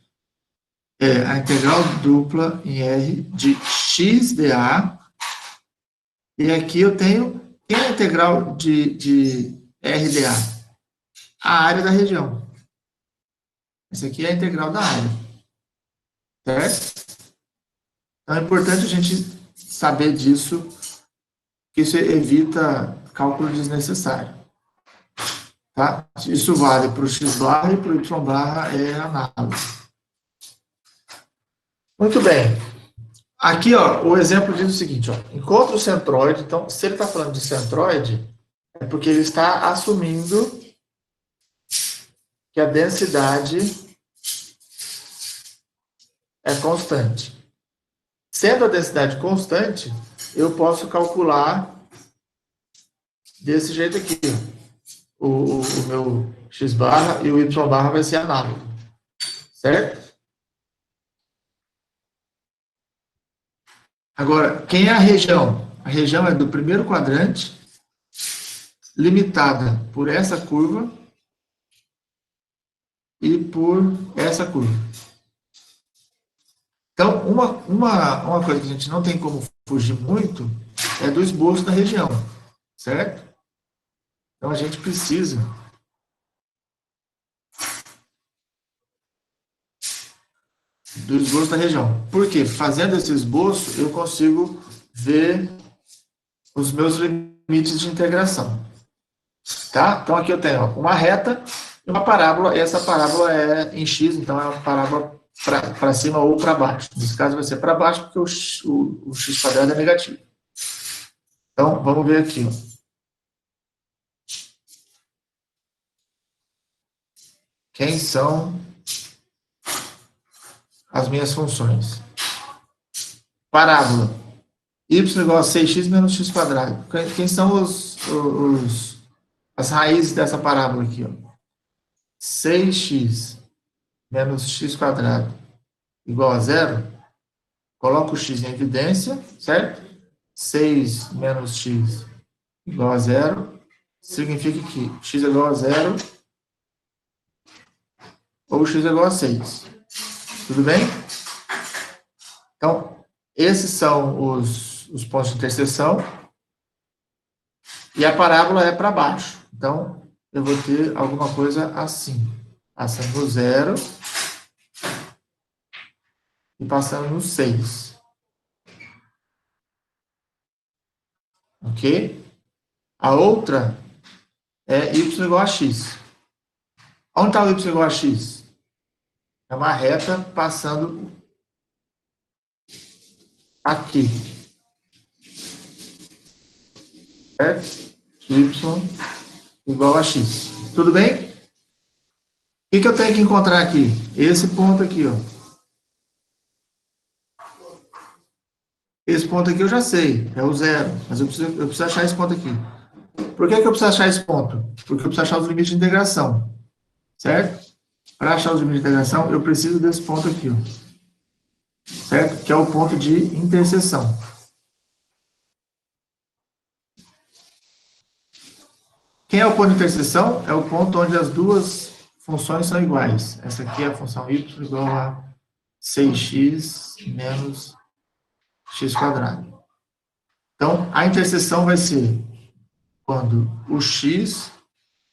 é a integral dupla em R de x dA, e aqui eu tenho, quem é a integral de RdA? A área da região. Essa aqui é a integral da área. Certo? Então é importante a gente saber disso, que isso evita cálculo desnecessário. Tá? Isso vale para o x barra e para o y barra é análogo. Muito bem. Aqui, ó, o exemplo diz o seguinte, ó, encontra o centroide. Então, se ele está falando de centroide, é porque ele está assumindo que a densidade é constante. Sendo a densidade constante, eu posso calcular desse jeito aqui. O meu x barra e o y barra vai ser análogo. Certo? Agora, quem é a região? A região é do primeiro quadrante, limitada por essa curva e por essa curva. Então, uma coisa que a gente não tem como fugir muito é do esboço da região, certo? Então, a gente precisa do esboço da região. Por quê? Fazendo esse esboço, eu consigo ver os meus limites de integração. Tá? Então, aqui eu tenho uma reta e uma parábola, e essa parábola é em x, então é uma parábola para cima ou para baixo. Nesse caso vai ser para baixo, porque o x quadrado é negativo. Então, vamos ver aqui. Ó. Quem são as minhas funções? Parábola. Y igual a 6x menos x quadrado. Quem são as raízes dessa parábola aqui? Ó? 6x menos x quadrado igual a 0. Coloco o x em evidência, certo? 6 menos x igual a 0. Significa que x é igual a 0 ou x é igual a 6. Tudo bem? Então, esses são os pontos de interseção. E a parábola é para baixo. Então, eu vou ter alguma coisa assim. Passando no 0 e passando no 6. Ok? A outra é y igual a x. Onde está o y igual a x? É uma reta passando aqui. Certo? Y igual a x. Tudo bem? O que eu tenho que encontrar aqui? Esse ponto aqui, ó. Esse ponto aqui eu já sei, é o 0. Mas eu preciso achar esse ponto aqui. Por que eu preciso achar esse ponto? Porque eu preciso achar os limites de integração. Certo? Para achar os limites de integração, eu preciso desse ponto aqui, ó. Certo? Que é o ponto de interseção. Quem é o ponto de interseção? É o ponto onde as duas funções são iguais. Essa aqui é a função y igual a 6x menos x quadrado. Então, a interseção vai ser quando o x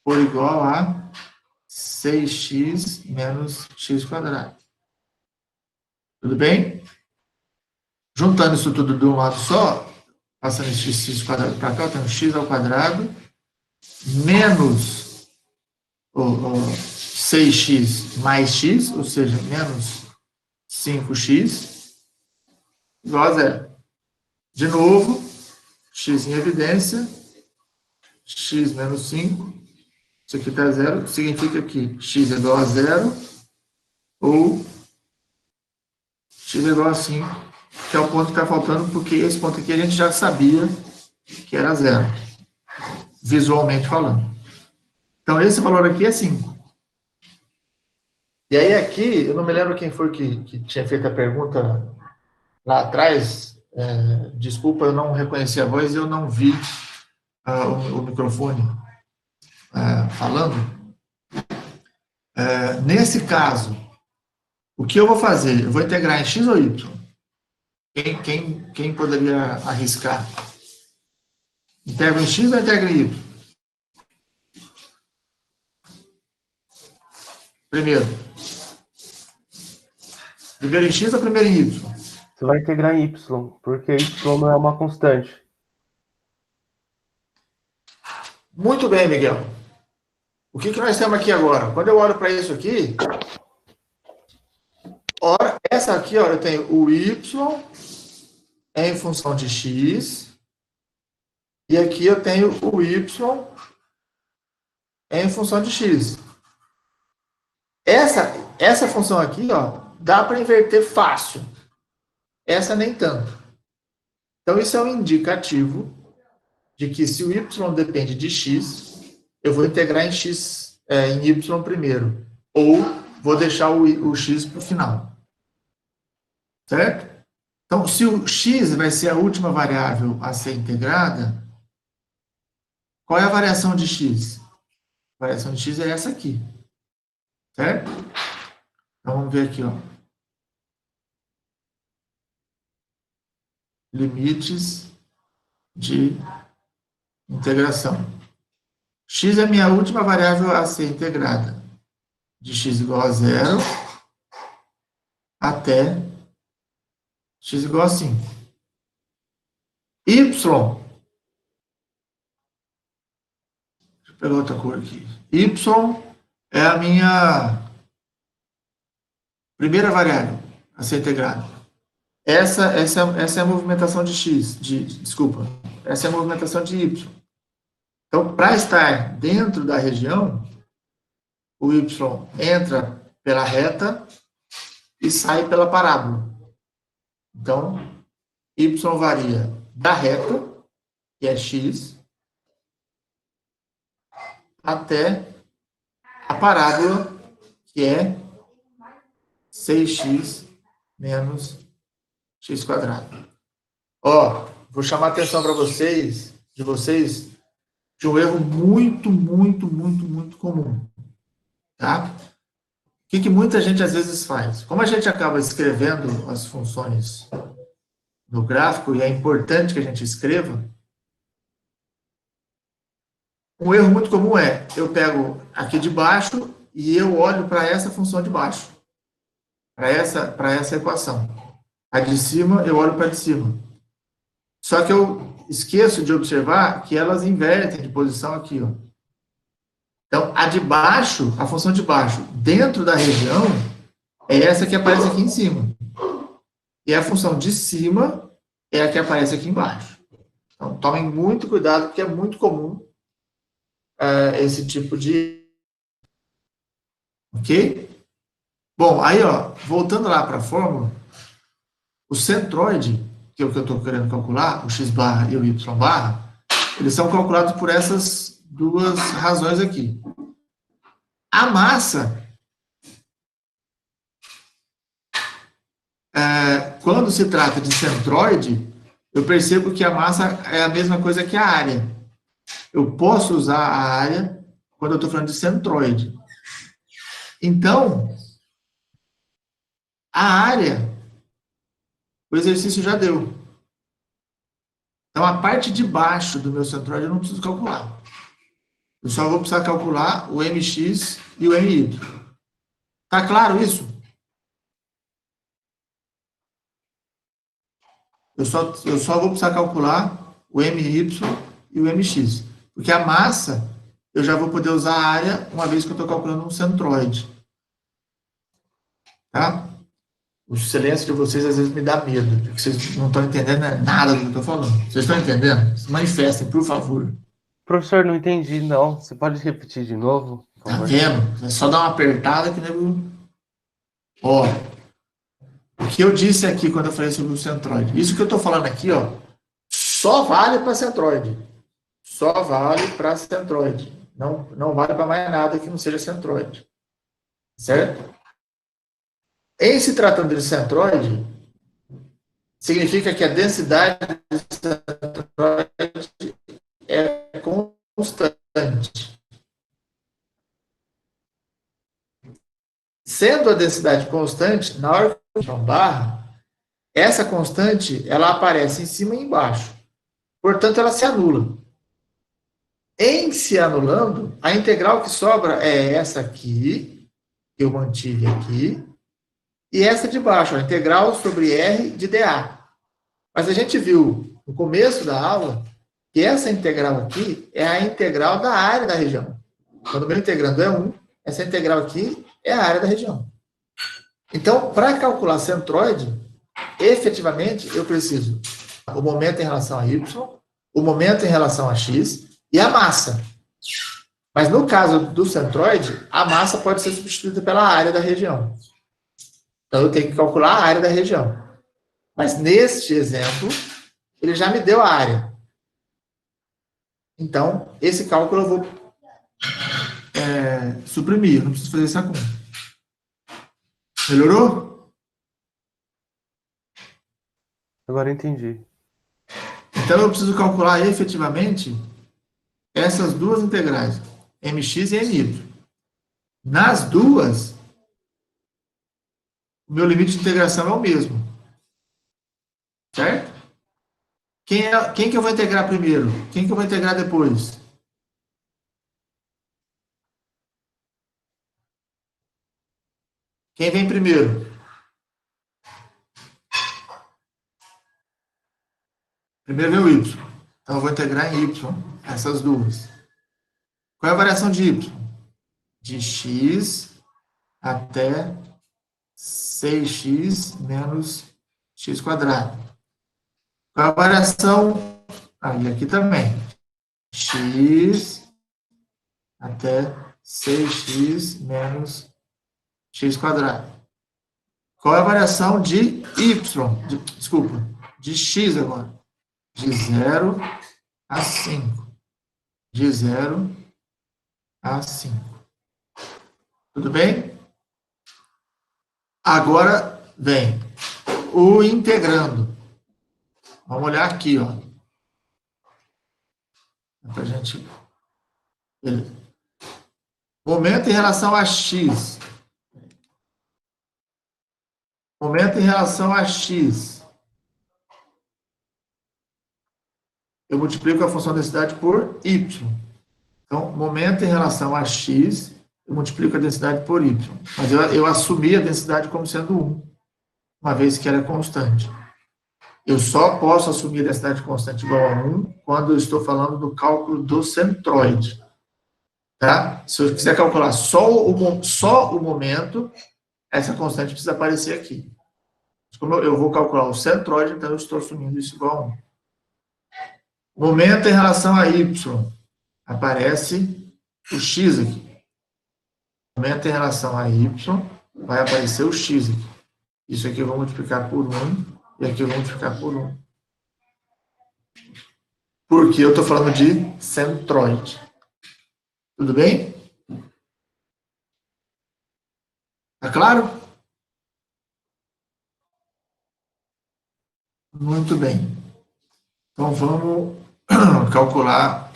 for igual a 6x menos x quadrado. Tudo bem? Juntando isso tudo de um lado só, passando esse x quadrado para cá, eu tenho x ao quadrado menos 6x mais x, ou seja, menos 5x, igual a zero. De novo, x em evidência, x menos 5, isso aqui está zero, significa que x é igual a zero, ou x é igual a 5, que é o ponto que está faltando, porque esse ponto aqui a gente já sabia que era zero, visualmente falando. Então, esse valor aqui é 5. E aí aqui, eu não me lembro quem foi que tinha feito a pergunta lá atrás, desculpa, eu não reconheci a voz e eu não vi o microfone falando. Nesse caso, o que eu vou fazer? Eu vou integrar em x ou y? Quem poderia arriscar? Integro em x ou integro em y? Primeiro em x ou primeiro em y? Você vai integrar em y, porque y não é uma constante. Muito bem, Miguel. O que nós temos aqui agora? Quando eu olho para isso aqui, essa aqui, ó, eu tenho o y em função de x, e aqui eu tenho o y em função de x. Essa função aqui, ó, dá para inverter fácil. Essa nem tanto. Então, isso é um indicativo de que se o y depende de x, eu vou integrar em x, em y primeiro. Ou vou deixar o x para o final. Certo? Então, se o x vai ser a última variável a ser integrada, qual é a variação de x? A variação de x é essa aqui. Certo? Então, vamos ver aqui, ó. Limites de integração. X é a minha última variável a ser integrada. De x igual a 0 até x igual a 5. Y. Deixa eu pegar outra cor aqui. Y é a minha primeira variável a ser integrada. Essa é a movimentação de x. Desculpa. Essa é a movimentação de y. Então, para estar dentro da região, o y entra pela reta e sai pela parábola. Então, y varia da reta, que é x, até a parábola, que é 6x menos x quadrado. Ó, vou chamar a atenção para vocês, de um erro muito comum. Tá? O que muita gente às vezes faz? Como a gente acaba escrevendo as funções no gráfico, e é importante que a gente escreva, um erro muito comum é, eu pego aqui de baixo e eu olho para essa função de baixo, para essa equação. A de cima, eu olho para a de cima. Só que eu esqueço de observar que elas invertem de posição aqui, ó. Então, a de baixo, a função de baixo, dentro da região, é essa que aparece aqui em cima. E a função de cima é a que aparece aqui embaixo. Então, tomem muito cuidado, porque é muito comum esse tipo de... Ok? Bom, aí, ó, voltando lá para a fórmula, o centroide, que é o que eu estou querendo calcular, o x barra e o y barra, eles são calculados por essas duas razões aqui. A massa, quando se trata de centroide, eu percebo que a massa é a mesma coisa que a área. Eu posso usar a área quando eu estou falando de centroide. Então, a área, o exercício já deu. Então, a parte de baixo do meu centroide eu não preciso calcular. Eu só vou precisar calcular o mx e o my. Tá claro isso? Eu só vou precisar calcular o my e o mx. Porque a massa, eu já vou poder usar a área uma vez que eu estou calculando um centroide. Tá? O silêncio de vocês às vezes me dá medo, porque vocês não estão entendendo nada do que eu estou falando. Vocês estão entendendo? Se manifestem, por favor. Professor, não entendi, não. Você pode repetir de novo, por Tá favor? vendo? É só dar uma apertada que nego. Ó, o que eu disse aqui quando eu falei sobre o centroide, isso que eu estou falando aqui, ó, só vale para centroide. Só vale para centroide. Não vale para mais nada que não seja centroide. Certo? Em se tratando de centroide, significa que a densidade de centroide é constante. Sendo a densidade constante, na hora que eu barra, essa constante ela aparece em cima e embaixo. Portanto, ela se anula. Em se anulando, a integral que sobra é essa aqui, que eu mantive aqui, e essa de baixo, a integral sobre R de dA. Mas a gente viu no começo da aula que essa integral aqui é a integral da área da região. Quando o meu integrando é 1, essa integral aqui é a área da região. Então, para calcular centroide, efetivamente, eu preciso o momento em relação a y, o momento em relação a x e a massa. Mas no caso do centroide, a massa pode ser substituída pela área da região. Então, eu tenho que calcular a área da região. Mas neste exemplo, ele já me deu a área. Então, esse cálculo eu vou suprimir, eu não preciso fazer essa conta. Melhorou? Agora eu entendi. Então, eu preciso calcular efetivamente essas duas integrais, mx e my. Nas duas, o meu limite de integração é o mesmo. Certo? Quem que eu vou integrar primeiro? Quem que eu vou integrar depois? Quem vem primeiro? Primeiro vem o y. Então, eu vou integrar em y essas duas. Qual é a variação de y? De x até 6x menos x quadrado. Qual é a variação? E aqui também. X até 6x menos x quadrado. Qual é a variação de y? De x agora. De 0 a 5. De 0 a 5. Tudo bem? Agora vem o integrando. Vamos olhar aqui, ó. Pra gente. Beleza. Momento em relação a x. Momento em relação a x. Eu multiplico a função da densidade por y. Então, momento em relação a x, eu multiplico a densidade por y. Mas eu assumi a densidade como sendo 1, uma vez que ela é constante. Eu só posso assumir a densidade constante igual a 1 quando eu estou falando do cálculo do centroide. Tá? Se eu quiser calcular só o momento, essa constante precisa aparecer aqui. Como eu vou calcular o centroide, então eu estou assumindo isso igual a 1. Momento em relação a y, aparece o x aqui. Momento em relação a y, vai aparecer o x aqui. Isso aqui eu vou multiplicar por 1, e aqui eu vou multiplicar por 1. Porque eu estou falando de centroide. Tudo bem? Tá claro? Muito bem. Então, vamos calcular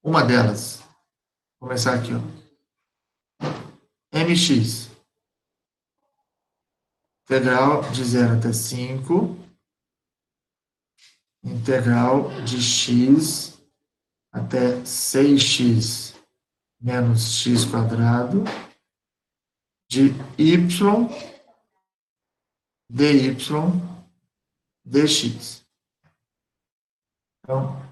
uma delas. Vou começar aqui, ó. Mx. Integral de 0 até 5. Integral de x até 6x menos x quadrado de y dy dx. Então,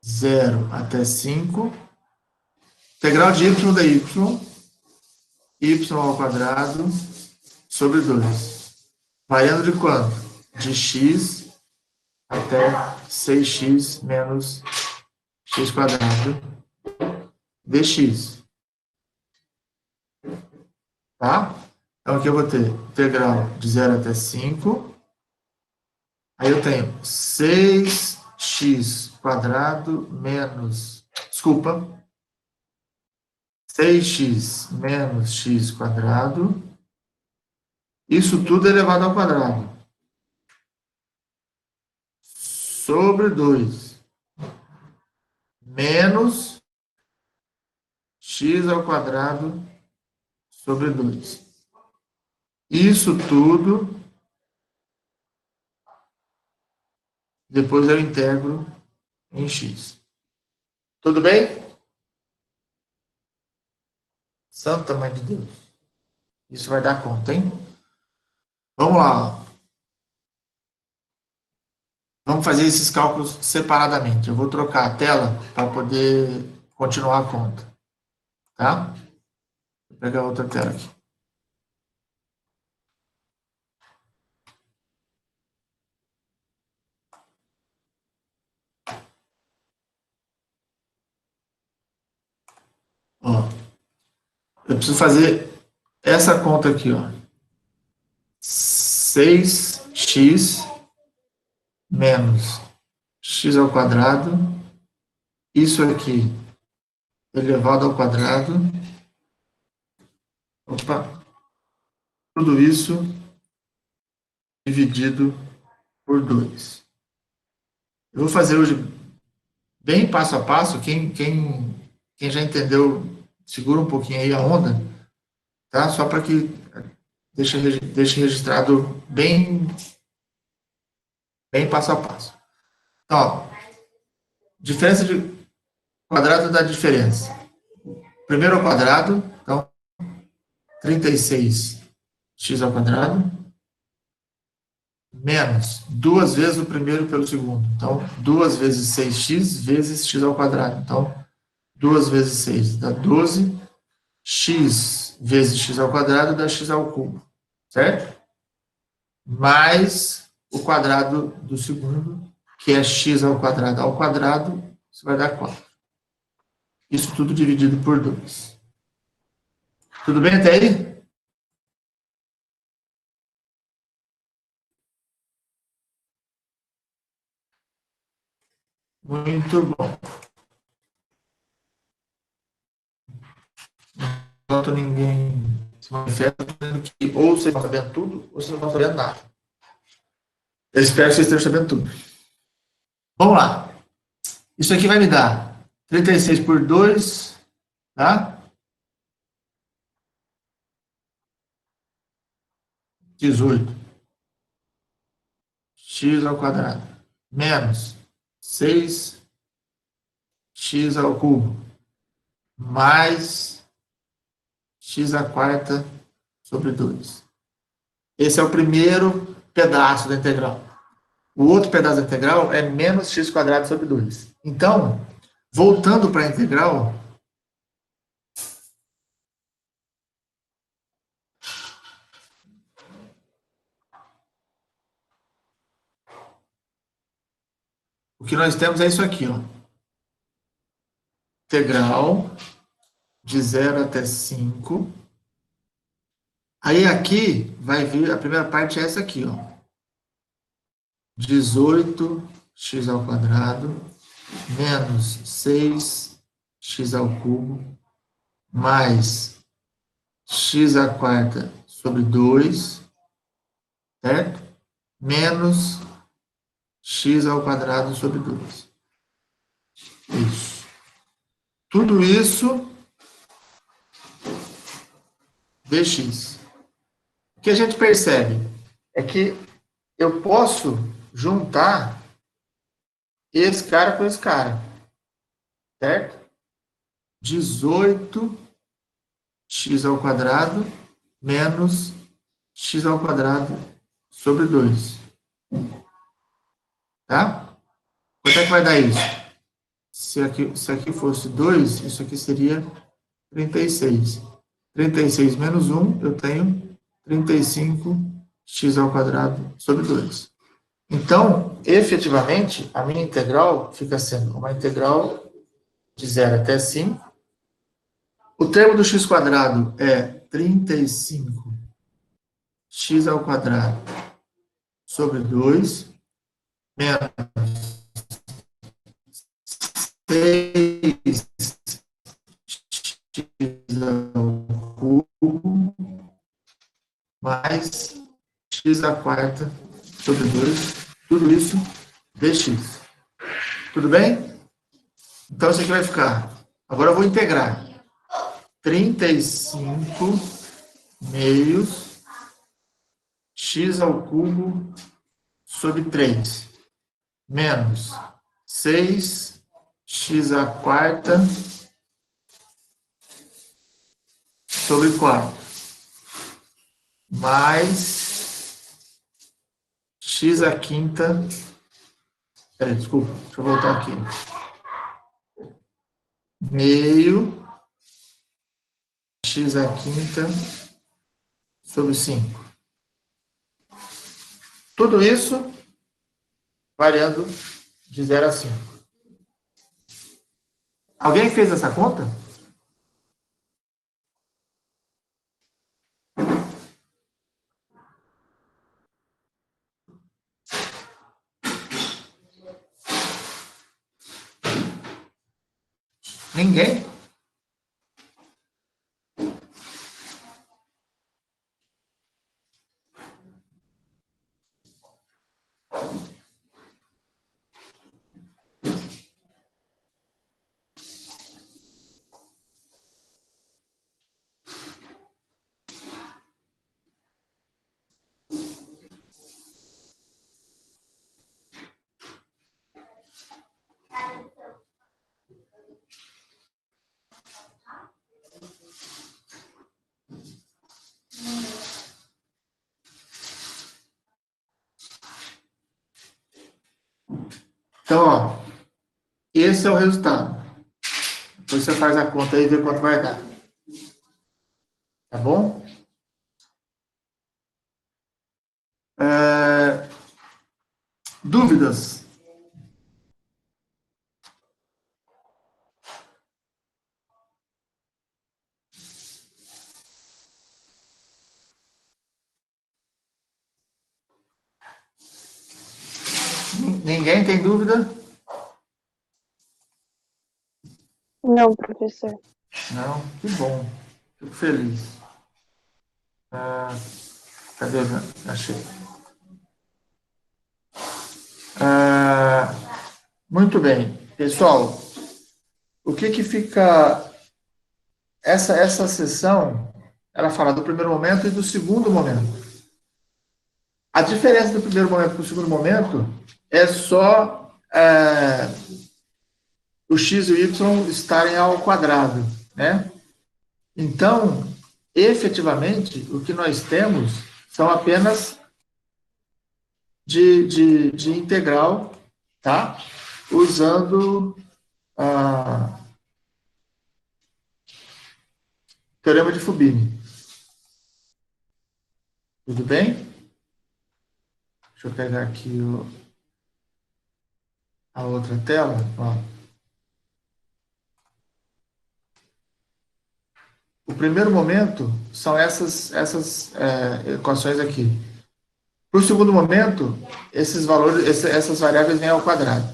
0 até 5, integral de y dy, y ao quadrado sobre 2. Variando de quanto? De x até 6x menos x quadrado dx. Tá? Então, aqui eu vou ter integral de 0 até 5. Aí eu tenho 6x quadrado menos... Desculpa. 6x menos x quadrado. Isso tudo elevado ao quadrado. Sobre 2. Menos x ao quadrado sobre 2. Isso tudo, depois eu integro em x. Tudo bem? Santa Mãe de Deus. Isso vai dar conta, hein? Vamos lá. Vamos fazer esses cálculos separadamente. Eu vou trocar a tela para poder continuar a conta. Tá? Vou pegar outra tela aqui. Ó, eu preciso fazer essa conta aqui, ó. 6x menos x ao quadrado, isso aqui elevado ao quadrado, tudo isso dividido por 2. Eu vou fazer hoje bem passo a passo. Quem já entendeu, segura um pouquinho aí a onda, tá? Só para que deixe registrado bem passo a passo. Então, ó, diferença de quadrado dá diferença. Primeiro ao quadrado, então, 36x ao quadrado, menos 2 vezes o primeiro pelo segundo. Então, 2 vezes 6x vezes x ao quadrado. Então, 2 vezes 6 dá 12, x vezes x ao quadrado dá x ao cubo, certo? Mais o quadrado do segundo, que é x ao quadrado, isso vai dar 4. Isso tudo dividido por 2. Tudo bem até aí? Muito bom. Enquanto ninguém se manifesta, dizendo que ou vocês estão sabendo tudo, ou vocês não estão sabendo nada. Eu espero que vocês estejam sabendo tudo. Vamos lá. Isso aqui vai me dar 36 por 2, tá? 18. X ao quadrado. Menos 6x ao cubo. Mais x à quarta sobre 2. Esse é o primeiro pedaço da integral. O outro pedaço da integral é menos x quadrado sobre 2. Então, voltando para a integral, o que nós temos é isso aqui, ó. Integral de 0 até 5. Aí aqui vai vir, a primeira parte é essa aqui, ó. 18x ao quadrado menos 6x ao cubo mais x à quarta sobre 2, certo? Menos x ao quadrado sobre 2. Isso. Tudo isso dx. O que a gente percebe é que eu posso juntar esse cara com esse cara. certo? 18x² menos x² sobre 2. Tá? Quanto é que vai dar isso? Se aqui fosse 2, isso aqui seria 36. 36 menos 1, eu tenho 35x² sobre 2. Então, efetivamente, a minha integral fica sendo uma integral de 0 até 5. O termo do x² é 35x² sobre 2 menos 6x² mais x² sobre 2, tudo isso dx. Tudo bem? Então, isso aqui vai ficar. Agora eu vou integrar. 35 meios x² sobre 3 menos 6x² sobre 4 mais x². Desculpa, deixa eu voltar aqui. Meio x² sobre 5. Tudo isso variando de 0 a 5. Alguém fez essa conta? Ninguém? Então, ó, esse é o resultado. Depois você faz a conta aí e vê quanto vai dar. Tá bom? Dúvidas? Ninguém tem dúvida? Não, professor. Não? Que bom. Fico feliz. Cadê? Achei. Muito bem. Pessoal, o que fica... Essa sessão, ela fala do primeiro momento e do segundo momento. A diferença do primeiro momento para o segundo momento é só o x e o y estarem ao quadrado, né? Então, efetivamente, o que nós temos são apenas de integral, tá? Usando teorema de Fubini. Tudo bem? Deixa eu pegar aqui a outra tela. Ó. O primeiro momento são essas equações aqui. Para o segundo momento, esses valores, essas variáveis vêm ao quadrado.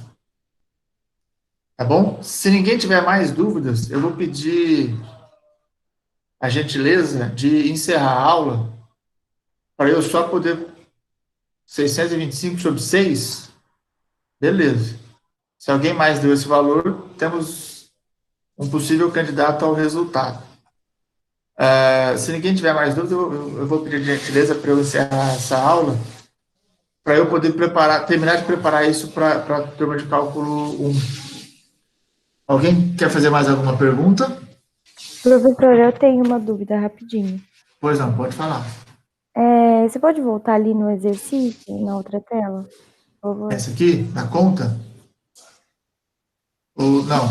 Tá bom? Se ninguém tiver mais dúvidas, eu vou pedir a gentileza de encerrar a aula para eu só poder 625 sobre 6. Beleza. Se alguém mais deu esse valor, temos um possível candidato ao resultado. Se ninguém tiver mais dúvida, eu vou pedir gentileza para eu encerrar essa aula, para eu poder terminar de preparar isso para a turma de cálculo 1. Alguém quer fazer mais alguma pergunta? Professor, eu tenho uma dúvida rapidinho. Pois não, pode falar. Você pode voltar ali no exercício, na outra tela, por favor? Essa aqui, na conta? Ou não?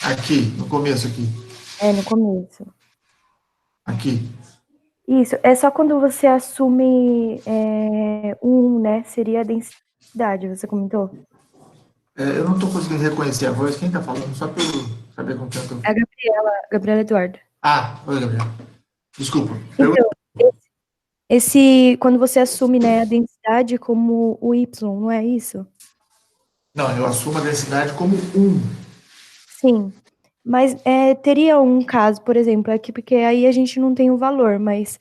Aqui, no começo aqui. No começo. Aqui. Isso, é só quando você assume né? Seria a densidade, você comentou? Eu não estou conseguindo reconhecer a voz. Quem está falando? Só para eu saber com quem eu estou. É a Gabriela Eduardo. Oi, Gabriel. Desculpa. Então, quando você assume, né, a densidade como o Y, não é isso? Não, eu assumo a densidade como 1. Sim, mas teria um caso, por exemplo, aqui, porque aí a gente não tem o valor, mas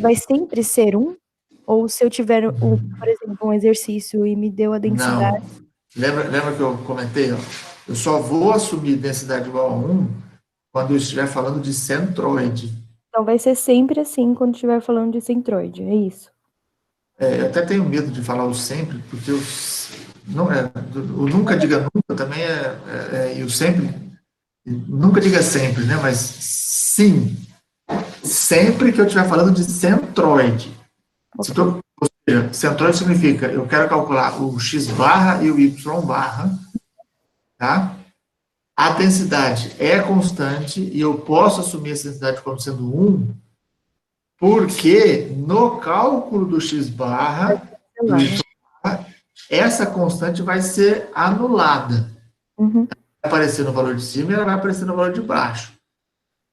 vai sempre ser 1? Ou se eu tiver, por exemplo, um exercício e me deu a densidade... Não. Lembra que eu comentei? Ó? Eu só vou assumir densidade igual a 1 quando eu estiver falando de centroide. Então vai ser sempre assim quando estiver falando de centroide, é isso? Eu até tenho medo de falar o sempre, porque o nunca diga nunca também e o sempre, nunca diga sempre, né? Mas sim, sempre que eu estiver falando de centroide. Ok. Ou seja, centroide significa eu quero calcular o x barra e o y barra, tá? A densidade é constante e eu posso assumir essa densidade como sendo 1, porque no cálculo do x barra, do y barra, essa constante vai ser anulada. Uhum. Vai aparecer no valor de cima e ela vai aparecer no valor de baixo.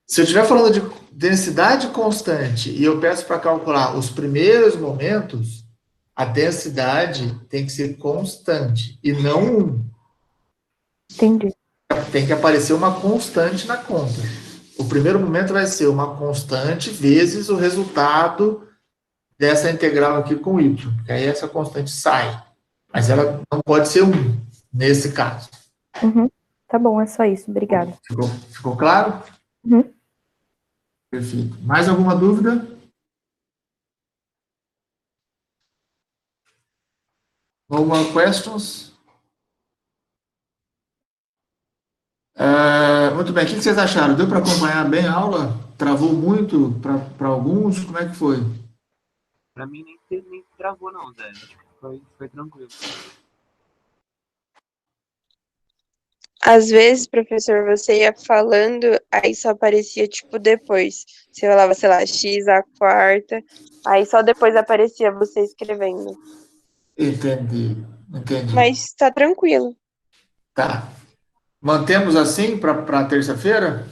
Se eu estiver falando de densidade constante e eu peço para calcular os primeiros momentos, a densidade tem que ser constante e não 1. Entendi. Tem que aparecer uma constante na conta. O primeiro momento vai ser uma constante vezes o resultado dessa integral aqui com y, que aí essa constante sai. Mas ela não pode ser 1, nesse caso. Uhum. Tá bom, é só isso. Obrigada. Ficou claro? Uhum. Perfeito. Mais alguma dúvida? No more questions? Muito bem, o que vocês acharam? Deu para acompanhar bem a aula? Travou muito para alguns? Como é que foi? Pra mim nem travou não, Zé. Acho que foi tranquilo. Às vezes, professor, você ia falando, aí só aparecia, tipo, depois. Você falava, sei lá, x à quarta, aí só depois aparecia você escrevendo. Entendi. Mas tá tranquilo. Tá. Mantemos assim para terça-feira?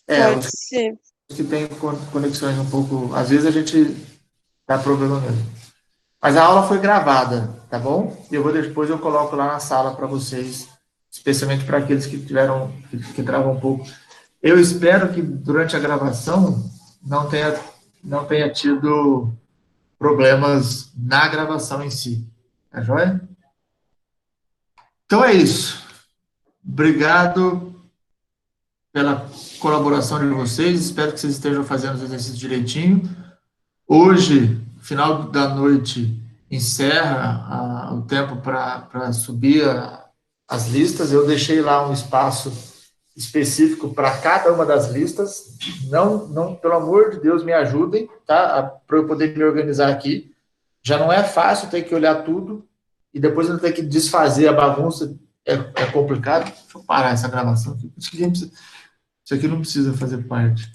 Pode Os ser. que têm conexões um pouco... Às vezes a gente dá problema mesmo. Mas a aula foi gravada, tá bom? Depois eu coloco lá na sala para vocês, especialmente para aqueles que travam um pouco. Eu espero que durante a gravação não tenha tido problemas na gravação em si. Tá joia? Então é isso. Obrigado pela colaboração de vocês. Espero que vocês estejam fazendo os exercícios direitinho. Hoje, final da noite, encerra o tempo para subir as listas. Eu deixei lá um espaço específico para cada uma das listas. Não, pelo amor de Deus, me ajudem, tá? Para eu poder me organizar aqui. Já não é fácil ter que olhar tudo e depois eu ter que desfazer a bagunça. É complicado. Deixa eu parar essa gravação aqui. Isso aqui não precisa fazer parte.